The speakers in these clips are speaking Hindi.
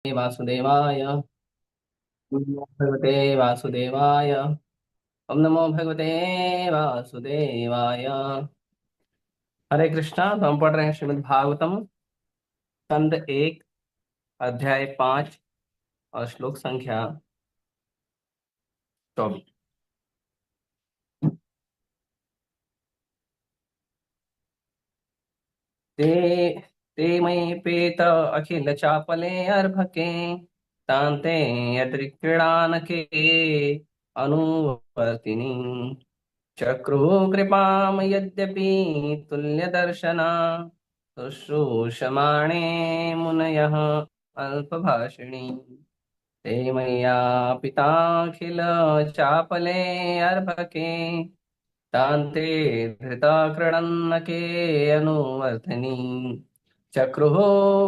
वासुदेवाय। ओम नमो भगवते वासुदेवाय। ओम नमो भगवते वासुदेवाय। हरे कृष्णा। तो हम पढ़ रहे हैं श्रीमद् भागवतम स्कंद 1 अध्याय 5 और श्लोक संख्या 24। ते ते मयि पेत अखिल चापले अर्भके तान्ते यत्रिक्रीडानके अनुवर्तिनि चक्रुः कृपां यद्यपि तुल्यदर्शना शुश्रूषमाणे मुनयः अल्पभाषिणी ते मय्यापिताखिल चापले अर्भके तान्ते धृता कृणन्नके अनुवर्तनी चक्रुः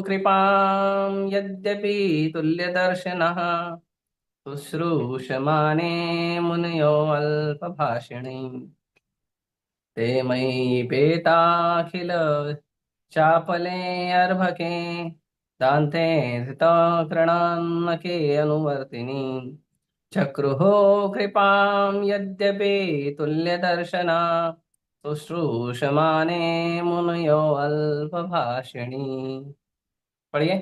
कृपां यद्यपि तुल्यदर्शिनः शुश्रूषमाणे मुनयो अल्पभाषिणी ते मयि पेताखिल चापले अर्भके दान्ते धृतकृणान्नके अनुवर्तिनि चक्रुः कृपां यद्यपि तुल्यदर्शना शुश्रूषमाणे मुनयो अल्पभाषिणी। पढ़िए।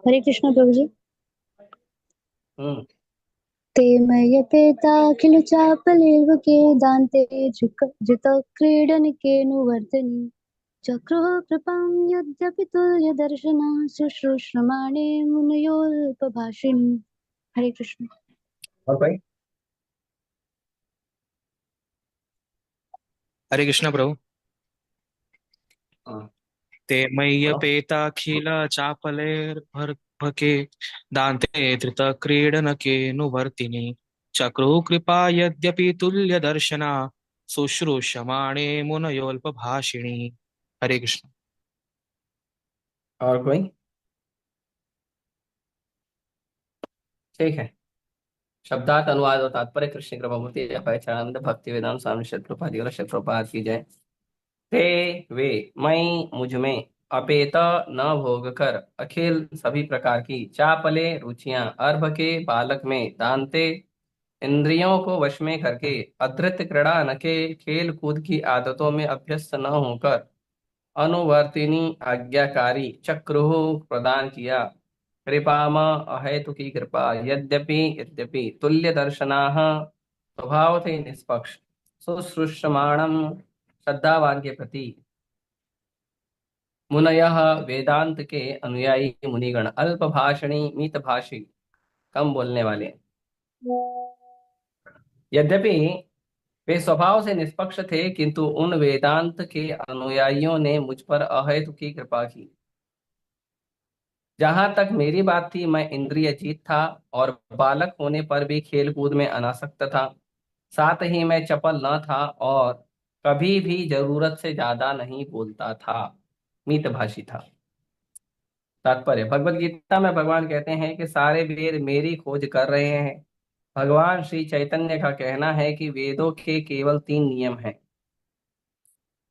हरे कृष्ण प्रभु जी। हम्म। ते मय्यपेताखिल चापलेर्वके दान्ते जितक्रीडनकेऽनुवर्तनि चक्रुः कृपां यद्यपि तुल्यदर्शना शुश्रूषमाणे मुनयोऽल्पभाषिणी। हरे कृष्ण। और कोई? हरे कृष्ण प्रभु। हाँ, ते पढ़ो। मय्यपेताखिल चापलेर्भके दान्ते धृतक्रीडनकेऽनुवर्तिनि चक्रुः कृपा यद्यपि तुल्यदर्शना शुश्रूषमाणे मुनयोऽल्पभाषिणी। हरे कृष्ण। और कोई? ठीक है। शब्दार्थ अनुवाद और तात्पर्य कृष्ण कृपामूर्ति पहचानंद भक्ति वेदांत स्वामी शत्रुपादि और शत्रुपाद की जय। ते वे मैं मुझ में अपेत न भोग कर अखिल सभी प्रकार की चापले रुचियां अर्भ के बालक में दानते इंद्रियों को वश में करके अधृत क्रीड़ा न के खेल कूद की आदतों में अभ्यस्त न होकर अनुवर्तिनी आज्ञाकारी चक्रु प्रदान किया कृपाम अहेतु की कृपा यद्यपि यद्यपि तुल्य दर्शनाः स्वभाव थे निष्पक्ष सुश्रुष्यमाणम श्रद्धावान के प्रति मुनयः वेदांत के अनुयायी मुनिगण अल्प भाषणी मित भाषी कम बोलने वाले यद्यपि वे स्वभाव से निष्पक्ष थे किंतु उन वेदांत के अनुयायियों ने मुझ पर अहेतु की कृपा की। जहां तक मेरी बात थी मैं इंद्रिय जीत था और बालक होने पर भी खेल कूद में अनासक्त था। साथ ही मैं चपल न था और कभी भी जरूरत से ज्यादा नहीं बोलता था। मितभाषी था। तात्पर्य भगवत गीता में भगवान कहते हैं कि सारे वेद मेरी खोज कर रहे हैं। भगवान श्री चैतन्य का कहना है कि वेदों के केवल 3 नियम हैं।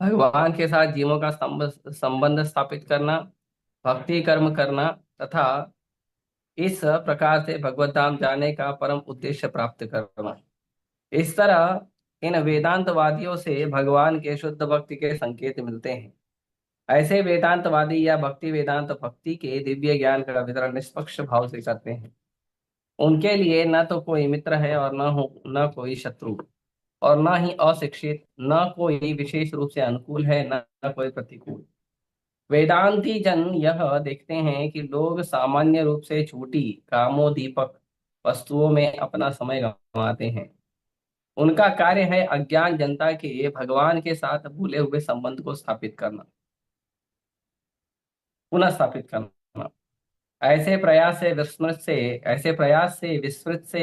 भगवान के साथ जीवों का संबंध स्थापित करना, भक्ति कर्म करना तथा इस प्रकार से भगवत धाम जाने का परम उद्देश्य प्राप्त करना। इस तरह इन वेदांतवादियों से भगवान के शुद्ध भक्ति के संकेत मिलते हैं। ऐसे वेदांतवादी या भक्ति वेदांत भक्ति के दिव्य ज्ञान का वितरण निष्पक्ष भाव से करते हैं। उनके लिए न तो कोई मित्र है और न कोई शत्रु और न ही अशिक्षित, न कोई विशेष रूप से अनुकूल है न कोई प्रतिकूल। वेदांती जन यह देखते हैं कि लोग सामान्य रूप से झूठी कामोदीपक वस्तुओं में अपना समय गंवाते हैं। उनका कार्य है अज्ञान जनता के भगवान के साथ भूले हुए संबंध को स्थापित करना, पुनः स्थापित करना। ऐसे प्रयास से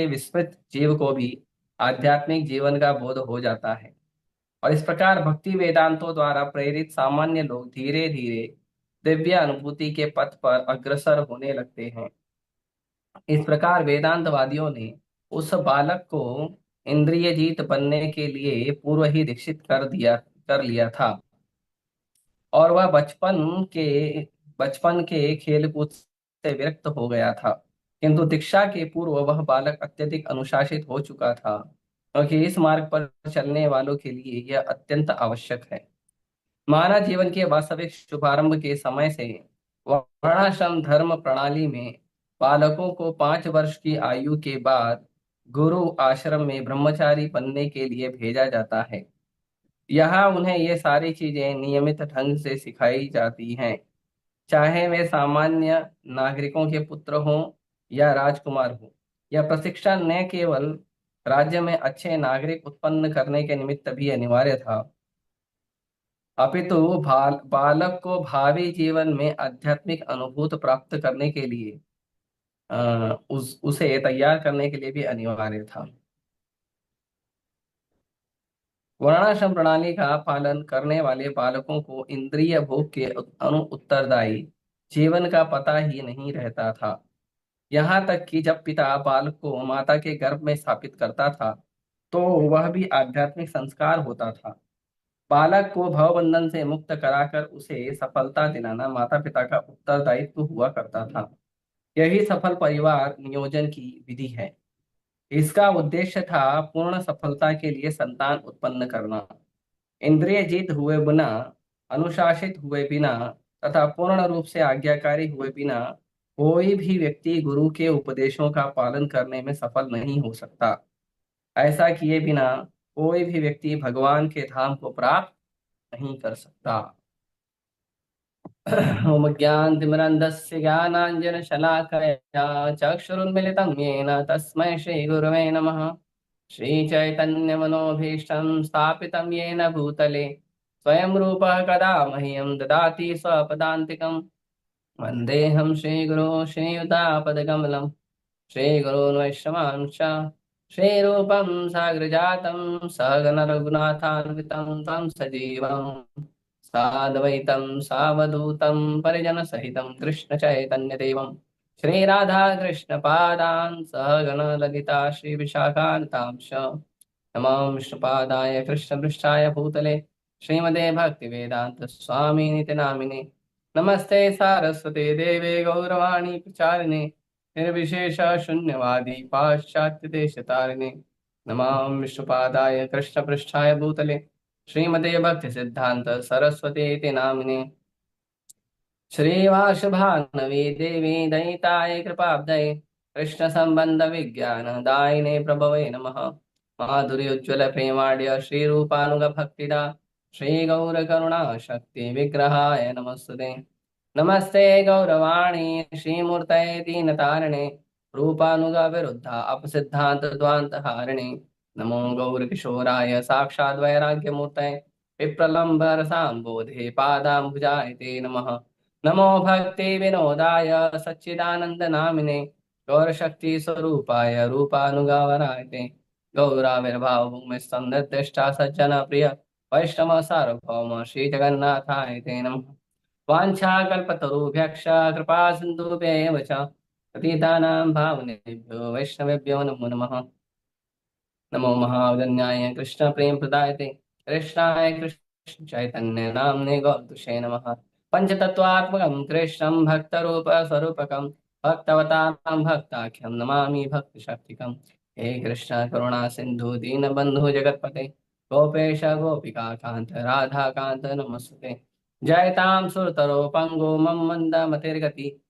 विस्मृत जीव को भी आध्यात्मिक जीवन का बोध हो जाता है और इस प्रकार भक्ति वेदांतों द्वारा प्रेरित सामान्य लोग धीरे धीरे दिव्य अनुभूति के पथ पर अग्रसर होने लगते हैं। इस प्रकार वेदांतवादियों ने उस बालक को इंद्रिय जीत बनने के लिए पूर्व ही दीक्षित कर लिया था। और वह बचपन के खेल कूद से विरक्त हो गया था। किंतु दीक्षा के पूर्व वह बालक अत्यधिक अनुशासित हो चुका था, क्योंकि इस मार्ग पर चलने वालों के लिए यह अत्यंत आवश्यक है। मानव जीवन के वास्तविक शुभारंभ के समय से वर्णाश्रम धर्म प्रणाली में बालकों को 5 वर्ष की आयु के बाद गुरु आश्रम में ब्रह्मचारी बनने के लिए भेजा जाता है। यहाँ उन्हें ये सारी चीजें नियमित ढंग से सिखाई जाती हैं, चाहे वे सामान्य नागरिकों के पुत्र हों या राजकुमार हों। यह प्रशिक्षण न केवल राज्य में अच्छे नागरिक उत्पन्न करने के निमित्त भी अनिवार्य था, अपितु बालक को भावी जीवन में आध्यात्मिक अनुभूति प्राप्त करने के लिए उसे तैयार करने के लिए भी अनिवार्य था। वर्णाश्रम प्रणाली का पालन करने वाले बालकों को इंद्रिय भोग के उत्तरदायी जीवन का पता ही नहीं रहता था। यहाँ तक कि जब पिता बालक को माता के गर्भ में स्थापित करता था, तो वह भी आध्यात्मिक संस्कार होता था। बालक को भवबंधन से मुक्त कराकर उसे सफलता दिलाना माता पिता का उत्तरदायित्व हुआ करता था। यही सफल परिवार नियोजन की विधि है। इसका उद्देश्य था पूर्ण सफलता के लिए संतान उत्पन्न करना। इंद्रिय जीत हुए बिना, अनुशासित हुए बिना तथा पूर्ण रूप से आज्ञाकारी हुए बिना कोई भी व्यक्ति गुरु के उपदेशों का पालन करने में सफल नहीं हो सकता। ऐसा किए बिना कोई भी व्यक्ति भगवान के धाम को प्राप्त नहीं कर सकता। ओम ज्ञानतिमिरन्धस्य ज्ञानाञ्जनशलाकया चक्षुरुन्मिलितं येन तस्मै श्रीगुरवे नमः। श्रीचैतन्यमनोभीष्टं स्थापितं येन भूतले स्वयं रूपः कदा मह्यं ददाति स्वपदान्तिकम्। वन्देऽहं श्रीगुरो श्रीयुतापदकमलं श्रीगुरून् वैष्णवांश्च श्रीरूपं साग्रजातं सहगण रघुनाथान्वितं तं सजीवम् साद्वैतं सावधूतं परिजनसहितं कृष्णचैतन्यदेवं श्रीराधाकृष्णपादान् सहगण ललिता श्रीविशाखान्तांश नमो विष्णुपादाय कृष्णपृष्ठाय भूतले श्रीमते भक्तिवेदांत स्वामिनिति नामिने। नमस्ते सारस्वते देवे गौरवाणी प्रचारिणे निर्विशेष शून्यवादी पाश्चात्य देशतारिणे। नमो विष्णुपादाय कृष्णपृष्ठाय भूतले श्रीमते भक्ति सिद्धांत सरस्वती इति नामिने। श्रीवासभानवी देवी दयिताय कृपाब्धये कृष्ण संबंध विज्ञान दायिने प्रभवे नमः। माधुर्योज्वल प्रेमाढ्य श्रीरूपानुग भक्तिदा श्री गौर करुणा शक्ति विग्रहाय नमस्ते। नमस्ते गौरवाणी श्रीमूर्तये दीनतारिणे रूपानुग विरुद्धा अपसिद्धांत द्वांत हारिणे। नमो गौरकिशोराय साक्षात् वैराग्यमूर्तये विप्रलम्बरसाम्बोधे पादाम्बुजाय ते नमः। नमो भक्ति विनोदाय सच्चिदानंद नामिने गौरशक्ति स्वरूपाय रूपानुगावराय ते गौराविर्भाव में संदिष्टा सज्जन प्रिय वैष्णव सार्वभौम श्री जगन्नाथाय ते नमः। वाञ्छाकल्पतरुभ्यश्च कृपा सिन्धुभ्येव च पतितानां भावनेभ्यो वैष्णवेभ्यो नमो नमः। नमो महावदन्याय कृष्ण प्रेम प्रदायते कृष्णाय कृष्ण चैतन्य नाम्ने गौतुषे नमः। पंचतत्वात्मकं कृष्णं भक्तरूप स्वरूपकं भक्तवतां भक्ताख्यं नमामि भक्ति शक्तिकं। हे कृष्ण करुणा सिंधु दीनबंधु जगतपते गोपेश गोपिका कांत राधा कांत नमस्ते। जयतां सुरतरो पंगो मम मंद मतिर्गति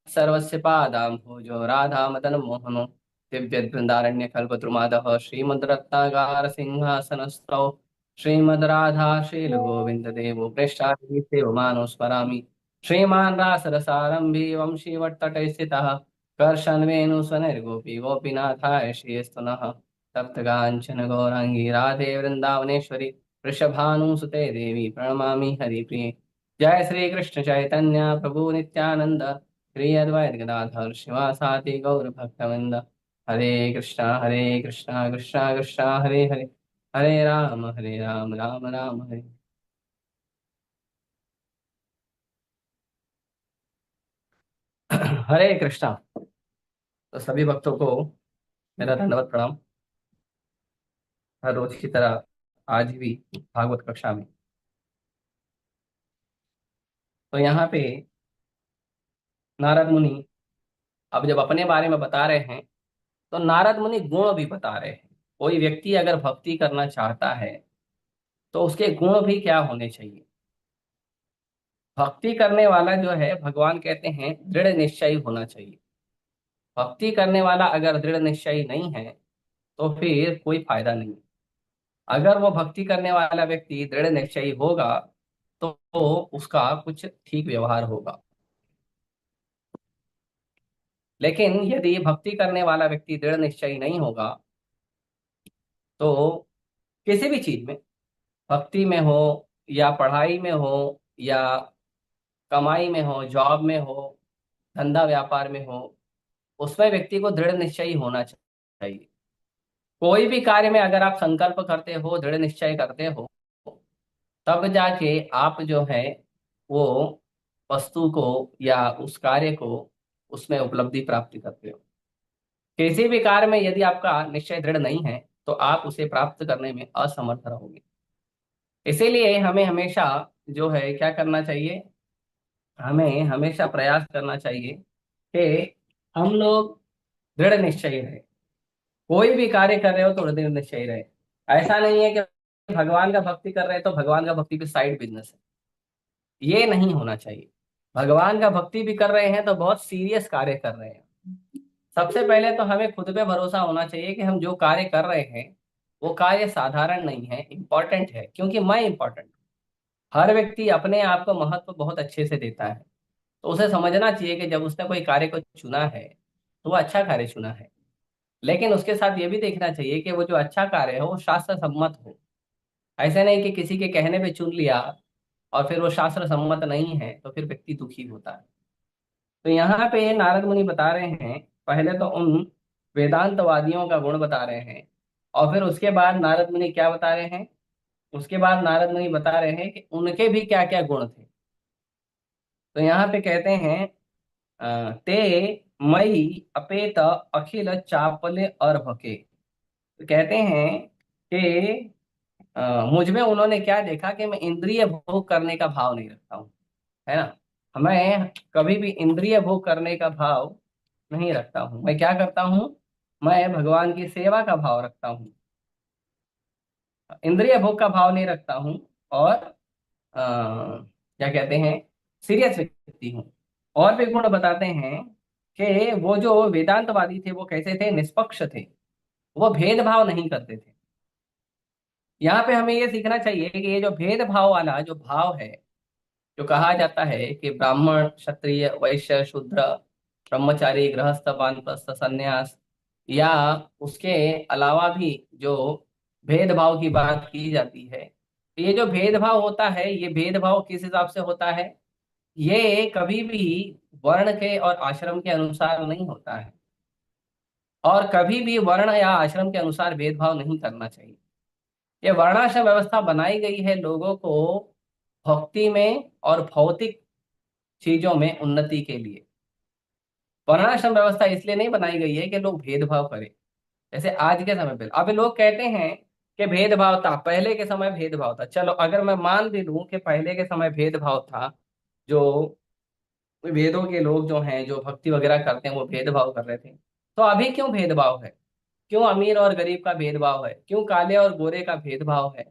सर्वस्य पादां भोजो राधा मदन मोहनो दिव्यवृंदारण्य कल्पद्रुमादः श्रीमद्रत्नागार सिंहासनस्थौ श्रीमद्राधा शील गोविंद देवो प्रेष्ठाभिः सेवमानो स्मरामि। श्रीमान् रासरसारम्भी वंशीवट्तटे स्थितः कर्षन् वेणुस्वनैर्गोपी गोपीनाथाय श्रीस्तुनः। तप्तकाञ्चन गौराङ्गी राधे वृन्दावनेश्वरी वृषभानुसुते देवी प्रणमामि हरिप्रिये। जय श्री कृष्ण चैतन्य प्रभु नित्यानंद श्री अद्वैत गदाधर शिवासादि गौर भक्तवृंद। हरे कृष्णा कृष्णा कृष्णा हरे हरे हरे राम राम राम हरे। हरे कृष्णा। तो सभी भक्तों को मेरा दंडवत प्रणाम। हर रोज की तरह आज भी भागवत कक्षा में तो यहाँ पे नारद मुनि अब जब अपने बारे में बता रहे हैं तो नारद मुनि गुण भी बता रहे हैं। कोई व्यक्ति अगर भक्ति करना चाहता है तो उसके गुण भी क्या होने चाहिए। भक्ति करने वाला जो है भगवान कहते हैं दृढ़ निश्चयी होना चाहिए। भक्ति करने वाला अगर दृढ़ निश्चयी नहीं है तो फिर कोई फायदा नहीं। अगर वो भक्ति करने वाला व्यक्ति दृढ़ निश्चयी होगा तो उसका कुछ ठीक व्यवहार होगा। लेकिन यदि भक्ति करने वाला व्यक्ति दृढ़ निश्चयी नहीं होगा तो किसी भी चीज में, भक्ति में हो या पढ़ाई में हो या कमाई में हो, जॉब में हो, धंधा व्यापार में हो, उसमें व्यक्ति को दृढ़ निश्चयी होना चाहिए। कोई भी कार्य में अगर आप संकल्प करते हो, दृढ़ निश्चय करते हो, तब जाके आप जो है वो वस्तु को या उस कार्य को उसमें उपलब्धि प्राप्त करते हो। किसी भी कार्य में यदि आपका निश्चय दृढ़ नहीं है तो आप उसे प्राप्त करने में असमर्थ रहोगे। इसीलिए हमें हमेशा जो है क्या करना चाहिए, हमें हमेशा प्रयास करना चाहिए कि हम लोग दृढ़ निश्चयी रहे। कोई भी कार्य कर रहे हो तो दृढ़ निश्चयी रहे। ऐसा नहीं है कि भगवान का भक्ति कर रहे हैं तो भगवान का भक्ति भी साइड बिजनेस है, ये नहीं होना चाहिए। भगवान का भक्ति भी कर रहे हैं तो बहुत सीरियस कार्य कर रहे हैं। सबसे पहले तो हमें खुद पे भरोसा होना चाहिए कि हम जो कार्य कर रहे हैं वो कार्य साधारण नहीं है, इंपॉर्टेंट है, क्योंकि मैं इंपॉर्टेंट। हर व्यक्ति अपने आप को महत्व बहुत अच्छे से देता है, तो उसे समझना चाहिए कि जब उसने कोई कार्य को चुना है तो वो अच्छा कार्य चुना है। लेकिन उसके साथ ये भी देखना चाहिए कि वो जो अच्छा कार्य है वो शास्त्र सम्मत हो। ऐसे नहीं कि किसी के कहने पे चुन लिया और फिर वो शास्त्र सम्मत नहीं है तो फिर व्यक्ति दुखी होता है। तो यहाँ पे नारद मुनि बता रहे हैं, पहले तो उन वेदांतवादियों का गुण बता रहे हैं और फिर उसके बाद नारद मुनि क्या बता रहे हैं, उसके बाद नारद मुनि बता रहे हैं कि उनके भी क्या क्या गुण थे। तो यहाँ पे कहते हैं ते मई अपेत अखिल चापले अर्भके। तो कहते हैं कि मुझ में उन्होंने क्या देखा कि मैं इंद्रिय भोग करने का भाव नहीं रखता हूँ, है ना। मैं कभी भी इंद्रिय भोग करने का भाव नहीं रखता हूँ। मैं क्या करता हूँ, मैं भगवान की सेवा का भाव रखता हूँ, इंद्रिय भोग का भाव नहीं रखता हूँ। और क्या कहते हैं, सीरियस व्यक्ति हूँ। और भी गुण बताते हैं कि वो जो वेदांतवादी थे वो कैसे थे, निष्पक्ष थे, वो भेदभाव नहीं करते थे। यहाँ पे हमें ये सीखना चाहिए कि ये जो भेदभाव वाला जो भाव है, जो कहा जाता है कि ब्राह्मण क्षत्रिय वैश्य शूद्र ब्रह्मचारी गृहस्थ वानप्रस्थ संन्यास, या उसके अलावा भी जो भेदभाव की बात की जाती है, तो ये जो भेदभाव होता है ये भेदभाव किस हिसाब से होता है, ये कभी भी वर्ण के और आश्रम के अनुसार नहीं होता है। और कभी भी वर्ण या आश्रम के अनुसार भेदभाव नहीं करना चाहिए। ये वर्णाश्रम व्यवस्था बनाई गई है लोगों को भक्ति में और भौतिक चीजों में उन्नति के लिए। वर्णाश्रम व्यवस्था इसलिए नहीं बनाई गई है कि लोग भेदभाव करें। जैसे आज के समय पे अभी लोग कहते हैं कि भेदभाव था, पहले के समय भेदभाव था। चलो अगर मैं मान भी लूं कि पहले के समय भेदभाव था, जो वेदों के लोग जो हैं जो भक्ति वगैरह करते हैं वो भेदभाव कर रहे थे, तो अभी क्यों भेदभाव है? क्यों अमीर और गरीब का भेदभाव है? क्यों काले और गोरे का भेदभाव है?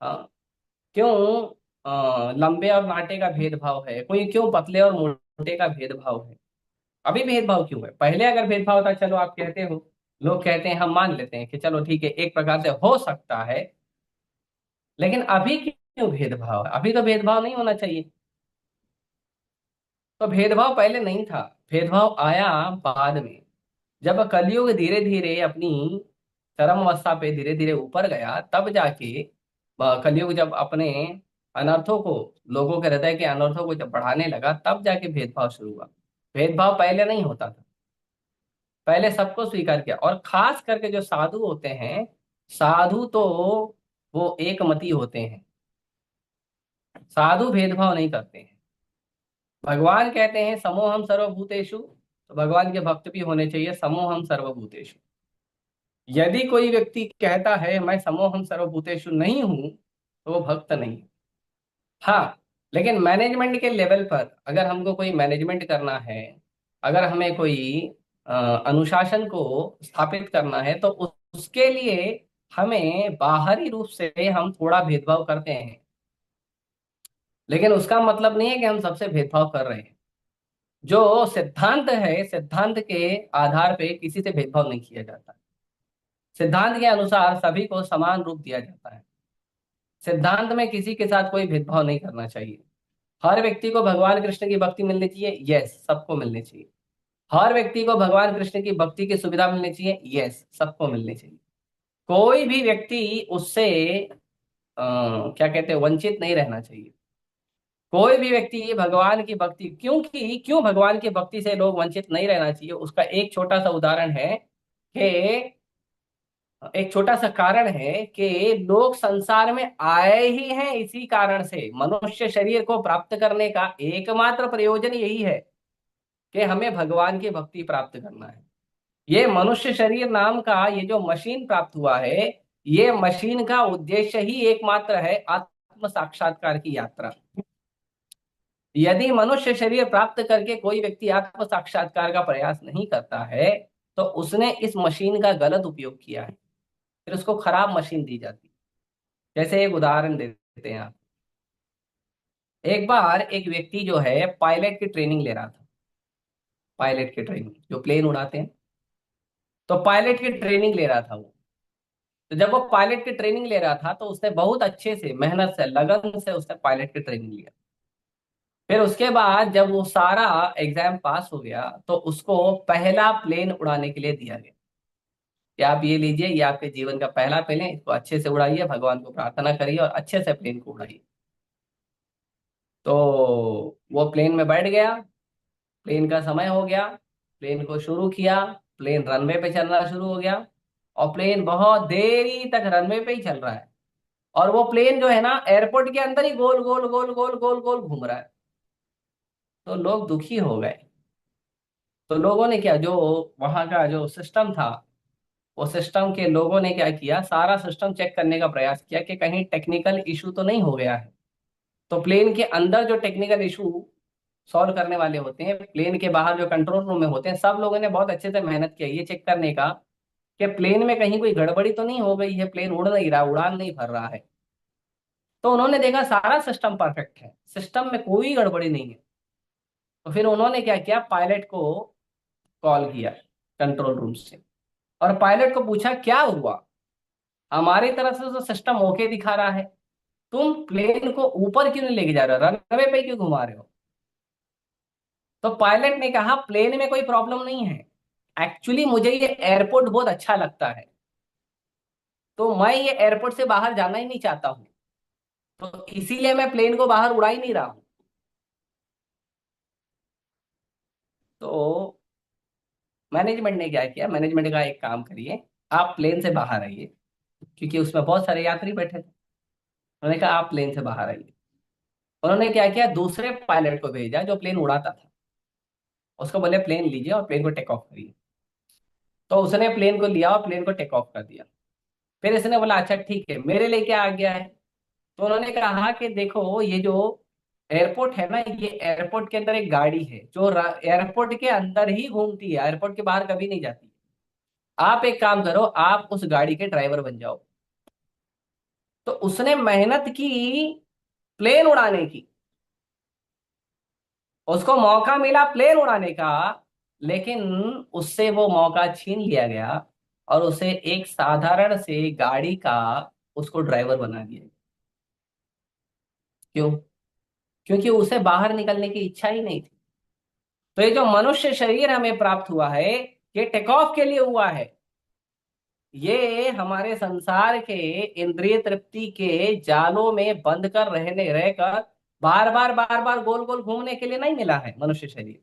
हाँ, क्यों लंबे और नाटे का भेदभाव है? कोई क्यों पतले और मोटे का भेदभाव है? अभी भेदभाव क्यों है? पहले अगर भेदभाव था, चलो आप कहते हो, लोग कहते हैं, हम मान लेते हैं कि चलो ठीक है एक प्रकार से हो सकता है, लेकिन अभी क्यों भेदभाव है? अभी तो भेदभाव नहीं होना चाहिए। तो भेदभाव पहले नहीं था, भेदभाव आया बाद में, जब कलयुग धीरे धीरे अपनी चरम अवस्था पे धीरे धीरे ऊपर गया, तब जाके कलयुग जब अपने अनर्थों को, लोगों के हृदय के अनर्थों को जब बढ़ाने लगा, तब जाके भेदभाव शुरू हुआ। भेदभाव पहले नहीं होता था, पहले सबको स्वीकार किया। और खास करके जो साधु होते हैं, साधु तो वो एक मति होते हैं, साधु भेदभाव नहीं करते हैं। भगवान कहते हैं समोहम सर्वभूतेषु, तो भगवान के भक्त भी होने चाहिए समोहम सर्वभूतेषु। यदि कोई व्यक्ति कहता है मैं समोहम सर्वभूतेषु नहीं हूं तो वो भक्त नहीं है। हाँ, लेकिन मैनेजमेंट के लेवल पर अगर हमको कोई मैनेजमेंट करना है, अगर हमें कोई अनुशासन को स्थापित करना है, तो उसके लिए हमें बाहरी रूप से हम थोड़ा भेदभाव करते हैं, लेकिन उसका मतलब नहीं है कि हम सबसे भेदभाव कर रहे हैं। जो सिद्धांत है, सिद्धांत के आधार पे किसी से भेदभाव नहीं किया जाता। सिद्धांत के अनुसार सभी को समान रूप दिया जाता है। सिद्धांत में किसी के साथ कोई भेदभाव नहीं करना चाहिए। हर व्यक्ति को भगवान कृष्ण की भक्ति मिलनी चाहिए, यस, सबको मिलनी चाहिए। हर व्यक्ति को भगवान कृष्ण की भक्ति की सुविधा मिलनी चाहिए, यस, सबको मिलनी चाहिए। कोई भी व्यक्ति उससे क्या कहते हैं, वंचित नहीं रहना चाहिए। कोई भी व्यक्ति भगवान की भक्ति, क्यों भगवान की भक्ति से लोग वंचित नहीं रहना चाहिए, उसका एक छोटा सा उदाहरण है कि एक छोटा सा कारण है कि लोग संसार में आए ही हैं इसी कारण से। मनुष्य शरीर को प्राप्त करने का एकमात्र प्रयोजन यही है कि हमें भगवान की भक्ति प्राप्त करना है। ये मनुष्य शरीर नाम का ये जो मशीन प्राप्त हुआ है, ये मशीन का उद्देश्य ही एकमात्र है, आत्म साक्षात्कार की यात्रा। यदि मनुष्य शरीर प्राप्त करके कोई व्यक्ति आत्म साक्षात्कार का प्रयास नहीं करता है, तो उसने इस मशीन का गलत उपयोग किया है, फिर उसको खराब मशीन दी जाती है। जैसे एक उदाहरण देते हैं आप। एक बार एक व्यक्ति जो है पायलट की ट्रेनिंग ले रहा था। पायलट की ट्रेनिंग, जो प्लेन उड़ाते हैं, तो पायलट की ट्रेनिंग ले रहा था वो। तो जब वो पायलट की ट्रेनिंग ले रहा था, तो उसने बहुत अच्छे से, मेहनत से, लगन से उसने पायलट की ट्रेनिंग लिया। फिर उसके बाद जब वो सारा एग्जाम पास हो गया, तो उसको पहला प्लेन उड़ाने के लिए दिया गया कि आप ये लीजिए, ये आपके जीवन का पहला प्लेन है, इसको अच्छे से उड़ाइए, भगवान को प्रार्थना करिए और अच्छे से प्लेन को उड़ाइए। तो वो प्लेन में बैठ गया। प्लेन का समय हो गया, प्लेन को शुरू किया, प्लेन रनवे पे चलना शुरू हो गया, और प्लेन बहुत देरी तक रनवे पे ही चल रहा है। और वो प्लेन जो है ना, एयरपोर्ट के अंदर ही गोल गोल गोल गोल गोल गोल घूम रहा है। तो लोग दुखी हो गए। तो लोगों ने क्या, जो वहां का जो सिस्टम था, वो सिस्टम के लोगों ने क्या किया, सारा सिस्टम चेक करने का प्रयास किया कि कहीं टेक्निकल इशू तो नहीं हो गया है। तो प्लेन के अंदर जो टेक्निकल इशू सॉल्व करने वाले होते हैं, प्लेन के बाहर जो कंट्रोल रूम में होते हैं, सब लोगों ने बहुत अच्छे से मेहनत की ये चेक करने का कि प्लेन में कहीं कोई गड़बड़ी तो नहीं हो गई है, प्लेन उड़ नहीं रहा, उड़ान नहीं भर रहा है। तो उन्होंने देखा सारा सिस्टम परफेक्ट है, सिस्टम में कोई गड़बड़ी नहीं है। तो फिर उन्होंने क्या किया, पायलट को कॉल किया कंट्रोल रूम से, और पायलट को पूछा क्या हुआ, हमारी तरफ से तो सिस्टम ओके दिखा रहा है, तुम प्लेन को ऊपर क्यों नहीं लेके जा रहे हो, रनवे पे क्यों घुमा रहे हो। तो पायलट ने कहा प्लेन में कोई प्रॉब्लम नहीं है, एक्चुअली मुझे ये एयरपोर्ट बहुत अच्छा लगता है, तो मैं ये एयरपोर्ट से बाहर जाना ही नहीं चाहता हूँ, तो इसीलिए मैं प्लेन को बाहर उड़ा ही नहीं रहा हूँ। तो मैनेजमेंट ने क्या किया, मैनेजमेंट का एक काम करिए, आप प्लेन से बाहर आइए, क्योंकि उसमें बहुत सारे यात्री बैठे थे। उन्होंने कहा आप प्लेन से बाहर आइए। उन्होंने क्या किया, दूसरे पायलट को भेजा जो प्लेन उड़ाता था, उसको बोले प्लेन लीजिए और प्लेन को टेक ऑफ करिए। तो उसने प्लेन को लिया और प्लेन को टेक ऑफ कर दिया। फिर इसने बोला अच्छा ठीक है, मेरे लिए क्या आ गया है। तो उन्होंने कहा कि देखो, ये जो एयरपोर्ट है ना, ये एयरपोर्ट के अंदर एक गाड़ी है जो एयरपोर्ट के अंदर ही घूमती है, एयरपोर्ट के बाहर कभी नहीं जाती। आप एक काम करो, आप उस गाड़ी के ड्राइवर बन जाओ। तो उसने मेहनत की प्लेन उड़ाने की, उसको मौका मिला प्लेन उड़ाने का, लेकिन उससे वो मौका छीन लिया गया और उसे एक साधारण से गाड़ी का उसको ड्राइवर बना दिया। क्यों? क्योंकि उसे बाहर निकलने की इच्छा ही नहीं थी। तो ये जो मनुष्य शरीर हमें प्राप्त हुआ है, ये टेक ऑफ के लिए हुआ है। ये हमारे संसार के इंद्रिय तृप्ति के जालों में बंद कर रहने रहकर बार बार गोल गोल घूमने के लिए नहीं मिला है मनुष्य शरीर।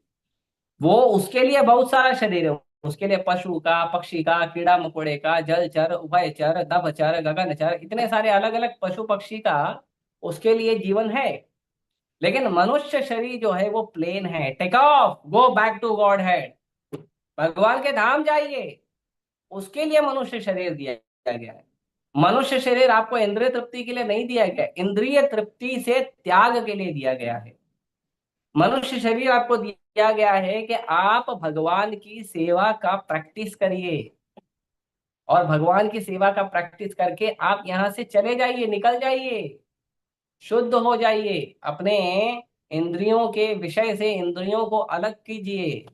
वो उसके लिए बहुत सारा शरीर है, उसके लिए पशु का, पक्षी का, कीड़ा मकोड़े का, जलचर, उभयचर, नभचर, गगनचर, इतने सारे अलग अलग पशु पक्षी का उसके लिए जीवन है। लेकिन मनुष्य शरीर जो है वो प्लेन है, take off, go back to godhead, भगवान के धाम जाइए, उसके लिए मनुष्य शरीर दिया गया है। मनुष्य शरीर आपको इंद्रिय तृप्ति के लिए नहीं दिया गया, इंद्रिय तृप्ति से त्याग के लिए दिया गया है। मनुष्य शरीर आपको दिया गया है कि आप भगवान की सेवा का प्रैक्टिस करिए, और भगवान की सेवा का प्रैक्टिस करके आप यहां से चले जाइए, निकल जाइए, शुद्ध हो जाइए, अपने इंद्रियों के विषय से इंद्रियों को अलग कीजिए,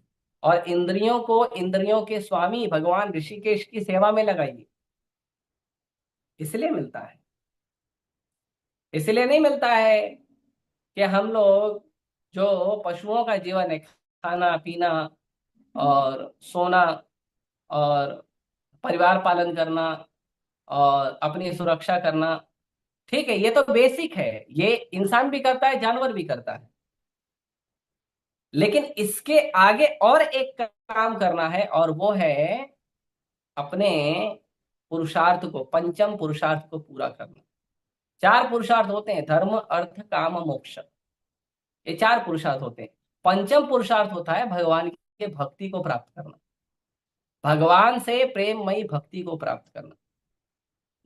और इंद्रियों को इंद्रियों के स्वामी भगवान ऋषिकेश की सेवा में लगाइए। इसलिए मिलता है, इसलिए नहीं मिलता है कि हम लोग जो पशुओं का जीवन है, खाना पीना और सोना और परिवार पालन करना और अपनी सुरक्षा करना, ठीक है, ये तो बेसिक है, ये इंसान भी करता है, जानवर भी करता है। लेकिन इसके आगे और एक काम करना है, और वो है अपने पुरुषार्थ को, पंचम पुरुषार्थ को पूरा करना। चार पुरुषार्थ होते हैं, धर्म अर्थ काम मोक्ष, ये चार पुरुषार्थ होते हैं। पंचम पुरुषार्थ होता है भगवान के भक्ति को प्राप्त करना, भगवान से प्रेममयी भक्ति को प्राप्त करना।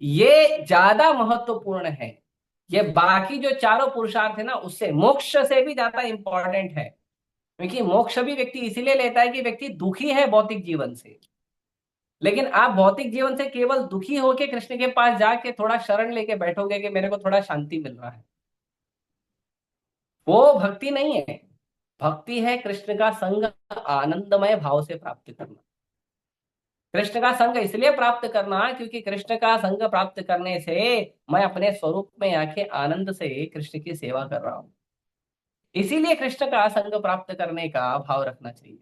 ये ज्यादा महत्वपूर्ण है, ये बाकी जो चारों पुरुषार्थ है ना, उससे मोक्ष से भी ज्यादा इंपॉर्टेंट है। क्योंकि मोक्ष भी व्यक्ति इसीलिए लेता है कि व्यक्ति दुखी है भौतिक जीवन से। लेकिन आप भौतिक जीवन से केवल दुखी होके कृष्ण के पास जाके थोड़ा शरण लेके बैठोगे कि मेरे को थोड़ा शांति मिल रहा है, वो भक्ति नहीं है। भक्ति है कृष्ण का संग आनंदमय भाव से प्राप्त करना। कृष्ण का संग इसलिए प्राप्त करना क्योंकि कृष्ण का संग प्राप्त करने से मैं अपने स्वरूप में आके आनंद से कृष्ण की सेवा कर रहा हूं। इसीलिए कृष्ण का संग प्राप्त करने का भाव रखना चाहिए।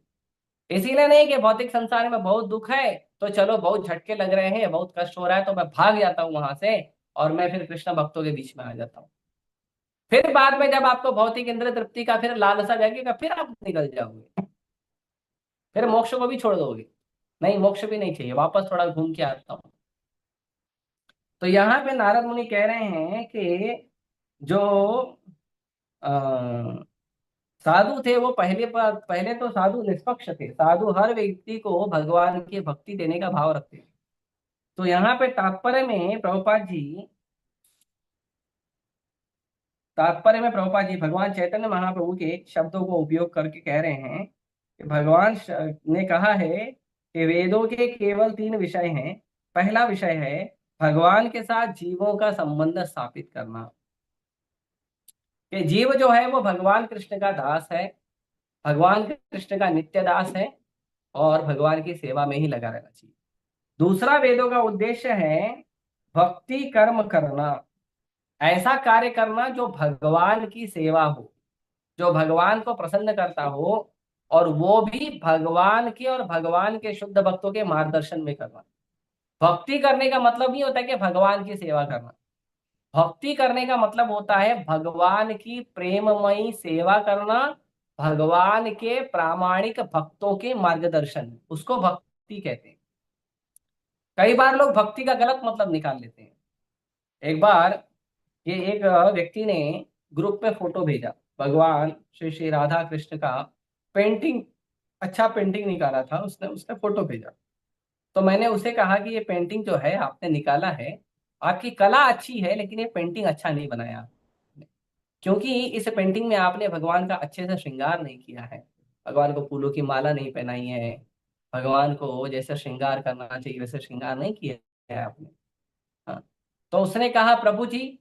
इसीलिए नहीं कि भौतिक संसार में बहुत दुख है तो चलो बहुत झटके लग रहे हैं, बहुत कष्ट हो रहा है तो मैं भाग जाता हूं वहां से, और मैं फिर कृष्ण भक्तों के बीच में आ जाता हूँ। फिर बाद में जब आपको भौतिक इंद्रिय तृप्ति का फिर लालसा जागेगा, फिर आप निकल जाओगे, फिर मोक्ष को भी छोड़ दोगे। नहीं, मोक्ष भी नहीं चाहिए, वापस थोड़ा घूम के आता हूँ। तो यहाँ पे नारद मुनि कह रहे हैं कि जो अ, साधु थे वो पहले तो साधु निष्पक्ष थे, साधु हर व्यक्ति को भगवान की भक्ति देने का भाव रखते हैं। तो यहाँ पे तात्पर्य में प्रभुपाद जी भगवान चैतन्य महाप्रभु के शब्दों को उपयोग करके कह रहे हैं कि ने कहा है कि वेदों के केवल तीन विषय हैं। पहला विषय है भगवान के साथ जीवों का संबंध स्थापित करना, कि जीव जो है वो भगवान कृष्ण का दास है, भगवान कृष्ण का नित्य दास है, और भगवान की सेवा में ही लगा रहना चाहिए। दूसरा वेदों का उद्देश्य है भक्ति कर्म करना, ऐसा कार्य करना जो भगवान की सेवा हो, जो भगवान को प्रसन्न करता हो, और वो भी भगवान की और भगवान के शुद्ध भक्तों के मार्गदर्शन में करना। भक्ति करने का मतलब नहीं होता कि भगवान की सेवा करना। भक्ति करने का मतलब होता है भगवान की प्रेममयी सेवा करना, भगवान के प्रामाणिक भक्तों के मार्गदर्शन, उसको भक्ति कहते हैं। कई बार लोग भक्ति का गलत मतलब निकाल लेते हैं। एक बार ये एक व्यक्ति ने ग्रुप में फोटो भेजा, भगवान श्री श्री राधा कृष्ण का पेंटिंग, अच्छा पेंटिंग निकाला था उसने उसने फोटो भेजा। तो मैंने उसे कहा कि ये पेंटिंग जो है आपने निकाला है, आपकी कला अच्छी है, लेकिन ये पेंटिंग अच्छा नहीं बनाया आपने। क्योंकि इस पेंटिंग में आपने भगवान का अच्छे से श्रृंगार नहीं किया है, भगवान को फूलों की माला नहीं पहनाई है, भगवान को जैसे श्रृंगार करना चाहिए वैसे श्रृंगार नहीं किया है आपने। हाँ। तो उसने कहा प्रभु जी,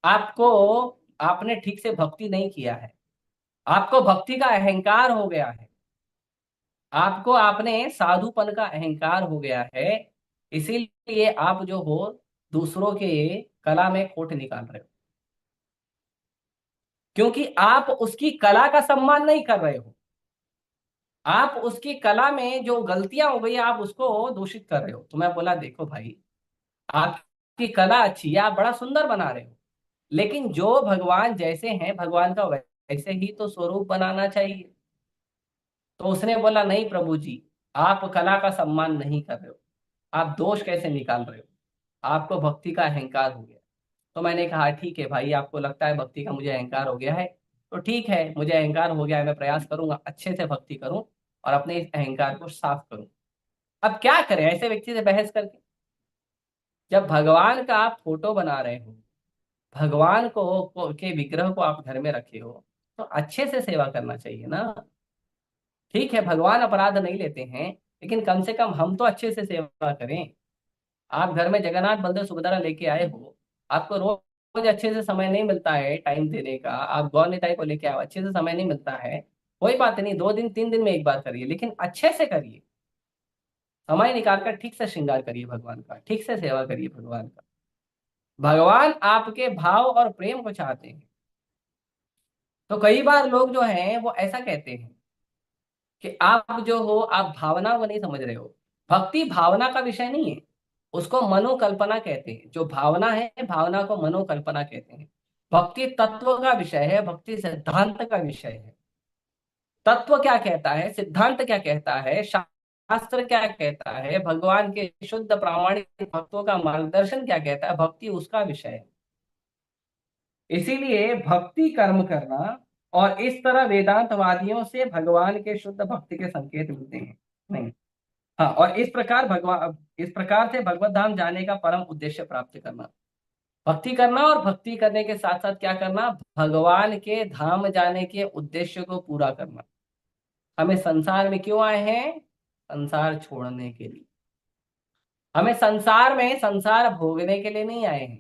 आपको आपने ठीक से भक्ति नहीं किया है, आपको भक्ति का अहंकार हो गया है, आपको आपने साधुपन का अहंकार हो गया है, इसीलिए आप जो हो दूसरों के कला में खोट निकाल रहे हो, क्योंकि आप उसकी कला का सम्मान नहीं कर रहे हो। आप उसकी कला में जो गलतियां हो गई आप उसको दूषित कर रहे हो। तो मैं बोला देखो भाई, आपकी कला अच्छी है, आप बड़ा सुंदर बना रहे हो, लेकिन जो भगवान जैसे हैं भगवान का वैसे ही तो स्वरूप बनाना चाहिए। तो उसने बोला नहीं प्रभु जी, आप कला का सम्मान नहीं कर रहे हो, आप दोष कैसे निकाल रहे हो, आपको भक्ति का अहंकार हो गया। तो मैंने कहा ठीक है भाई, आपको लगता है भक्ति का मुझे अहंकार हो गया है, तो ठीक है, मुझे अहंकार हो गया है, मैं प्रयास करूंगा अच्छे से भक्ति करूं और अपने इस अहंकार को साफ करूं। अब क्या करें ऐसे व्यक्ति से बहस करके? जब भगवान का आप फोटो बना रहे हो, भगवान के विग्रह को आप घर में रखे हो, तो अच्छे से सेवा करना चाहिए ना। ठीक है, भगवान अपराध नहीं लेते हैं, लेकिन कम से कम हम तो अच्छे से सेवा करें। आप घर में जगन्नाथ बलदेव सुभद्रा लेके आए हो, आपको रोज रोज अच्छे से समय नहीं मिलता है टाइम देने का, आप गौर निताई को लेके आओ, अच्छे से समय नहीं मिलता है, कोई बात नहीं, 2 दिन 3 दिन में एक बार करिए, लेकिन अच्छे से करिए। समय निकाल कर ठीक से श्रृंगार करिए भगवान का, ठीक से सेवा करिए भगवान का। भगवान आपके भाव और प्रेम को चाहते हैं। तो कई बार लोग जो हैं वो ऐसा कहते हैं कि आप जो हो, आप भावना को नहीं समझ रहे हो। भक्ति भावना का विषय नहीं है, उसको मनोकल्पना कहते हैं। जो भावना है, भावना को मनोकल्पना कहते हैं। भक्ति तत्व का विषय है, भक्ति सिद्धांत का विषय है। तत्व क्या कहता है, सिद्धांत क्या कहता है, शास्त्र क्या कहता है, भगवान के शुद्ध प्रामाणिक भक्तों का मार्गदर्शन क्या कहता है, भक्ति उसका विषय है। इसीलिए भक्ति कर्म करना, और इस तरह वेदांतवादियों से भगवान के शुद्ध भक्ति के संकेत मिलते हैं नहीं। हाँ, और इस प्रकार से भगवत धाम जाने का परम उद्देश्य प्राप्त करना, भक्ति करना, और भक्ति करने के साथ साथ क्या करना, भगवान के धाम जाने के उद्देश्य को पूरा करना। हमें संसार में क्यों आए हैं, संसार छोड़ने के लिए। हमें संसार में संसार भोगने के लिए नहीं आए हैं,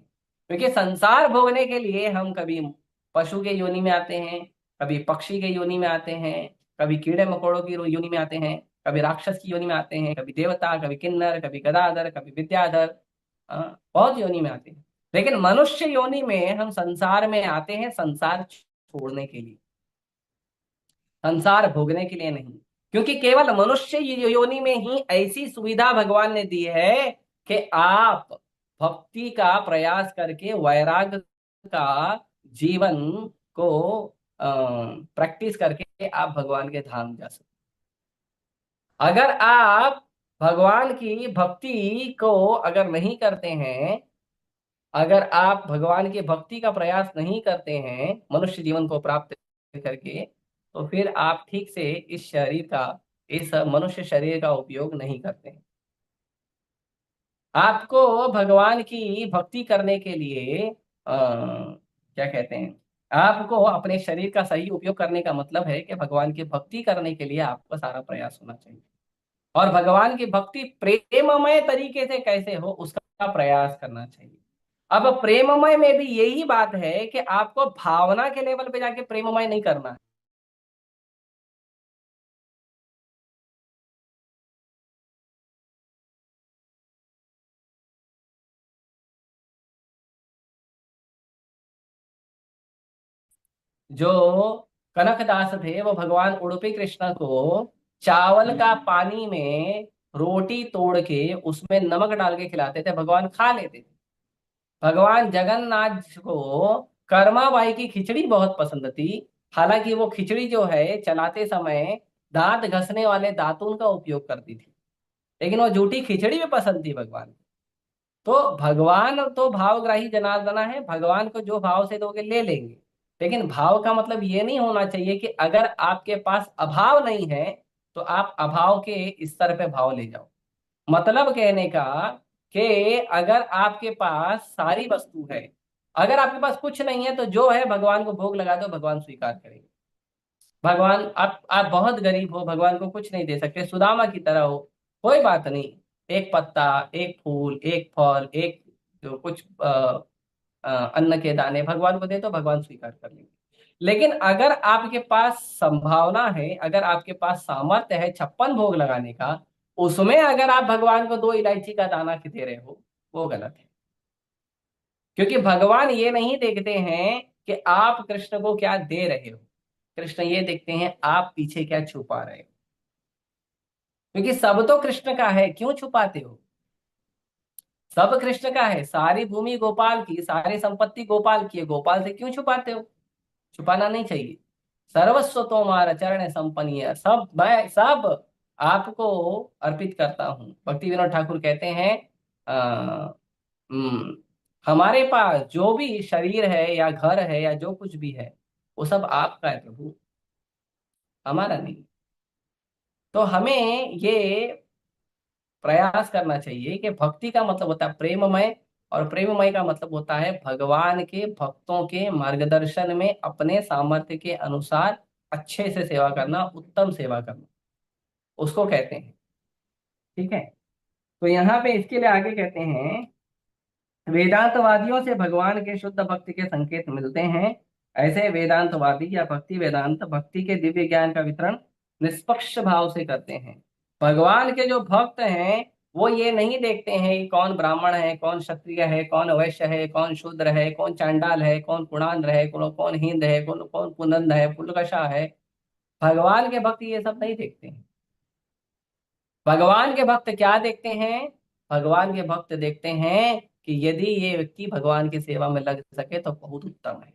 क्योंकि संसार भोगने के लिए हम कभी पशु के योनि में आते हैं, कभी पक्षी के योनि में आते हैं, कभी कीड़े मकोड़ों की योनि में आते हैं, कभी राक्षस की योनि में आते हैं, कभी देवता, कभी किन्नर, कभी गदाधर, कभी विद्याधर। बहुत योनि में आते हैं, लेकिन मनुष्य योनि में हम संसार में आते हैं संसार छोड़ने के लिए, संसार भोगने के लिए नहीं। क्योंकि केवल मनुष्य योनि में ही ऐसी सुविधा भगवान ने दी है कि आप भक्ति का प्रयास करके वैराग्य का जीवन को प्रैक्टिस करके आप भगवान के धाम जा सकते। अगर आप भगवान की भक्ति को अगर नहीं करते हैं, अगर आप भगवान की भक्ति का प्रयास नहीं करते हैं मनुष्य जीवन को प्राप्त करके, तो फिर आप ठीक से इस मनुष्य शरीर का उपयोग नहीं करते हैं। आपको भगवान की भक्ति करने के लिए क्या कहते हैं, आपको अपने शरीर का सही उपयोग करने का मतलब है कि भगवान की भक्ति करने के लिए आपका सारा प्रयास होना चाहिए, और भगवान की भक्ति प्रेममय तरीके से कैसे हो उसका प्रयास करना चाहिए। अब प्रेममय में भी यही बात है कि आपको भावना के लेवल पे जाके प्रेममय नहीं करना है। जो कनकदास थे वो भगवान उडुपी कृष्ण को चावल का पानी में रोटी तोड़ के उसमें नमक डाल के खिलाते थे, भगवान खा लेते थे। भगवान जगन्नाथ को कर्माबाई की खिचड़ी बहुत पसंद थी। हालांकि वो खिचड़ी जो है चलाते समय दांत घसने वाले दातुन का उपयोग करती थी, लेकिन वो झूठी खिचड़ी भी पसंद थी भगवान। तो भगवान तो भावग्राही जनार्दना है, भगवान को जो भाव से दोगे ले लेंगे। लेकिन भाव का मतलब ये नहीं होना चाहिए कि अगर आपके पास अभाव नहीं है तो आप अभाव के स्तर पे भाव ले जाओ। मतलब कहने का कि अगर आपके पास सारी वस्तु है, अगर आपके पास कुछ नहीं है, तो जो है भगवान को भोग लगा दो, भगवान स्वीकार करेंगे। भगवान, आप बहुत गरीब हो, भगवान को कुछ नहीं दे सकते, सुदामा की तरह हो, कोई बात नहीं, एक पत्ता, एक फूल, एक फल, एक जो कुछ अन्न के दाने भगवान को दे तो भगवान स्वीकार कर लेंगे। लेकिन अगर आपके पास संभावना है, अगर आपके पास सामर्थ्य है 56 भोग लगाने का, उसमें अगर आप भगवान को 2 इलायची का दाना दे रहे हो, वो गलत है। क्योंकि भगवान ये नहीं देखते हैं कि आप कृष्ण को क्या दे रहे हो, कृष्ण ये देखते हैं आप पीछे क्या छुपा रहे हो। क्योंकि सब तो कृष्ण का है, क्यों छुपाते हो। सब कृष्ण का है, सारी भूमि गोपाल की, सारी संपत्ति गोपाल की है, गोपाल से क्यों छुपाते हो। छुपाना नहीं चाहिए। सर्वस्व तोमार चरण संपनीय, सब मैं सब आपको अर्पित करता हूँ। भक्ति विनोद ठाकुर कहते हैं आ, हमारे पास जो भी शरीर है या घर है या जो कुछ भी है, वो सब आपका है प्रभु, हमारा नहीं। तो हमें ये प्रयास करना चाहिए कि भक्ति का मतलब होता है प्रेममय, और प्रेममय का मतलब होता है भगवान के भक्तों के मार्गदर्शन में अपने सामर्थ्य के अनुसार अच्छे से सेवा करना, उत्तम सेवा करना, उसको कहते हैं। ठीक है। तो यहाँ पे इसके लिए आगे कहते हैं, वेदांतवादियों से भगवान के शुद्ध भक्ति के संकेत मिलते हैं। ऐसे वेदांतवादी या भक्ति वेदांत भक्ति के दिव्य ज्ञान का वितरण निष्पक्ष भाव से करते हैं। भगवान के जो भक्त हैं वो ये नहीं देखते हैं कि कौन ब्राह्मण है, कौन क्षत्रिय है, कौन वैश्य है, कौन शूद्र है, कौन चांडाल है, कौन कुणांद्र है, कौन कौन हिंद है, कौन कौन कुनंद है, पुलकशा है। भगवान के भक्त ये सब नहीं देखते हैं। भगवान के भक्त क्या देखते हैं? भगवान के भक्त देखते हैं कि यदि ये व्यक्ति भगवान की सेवा में लग सके तो बहुत उत्तम है,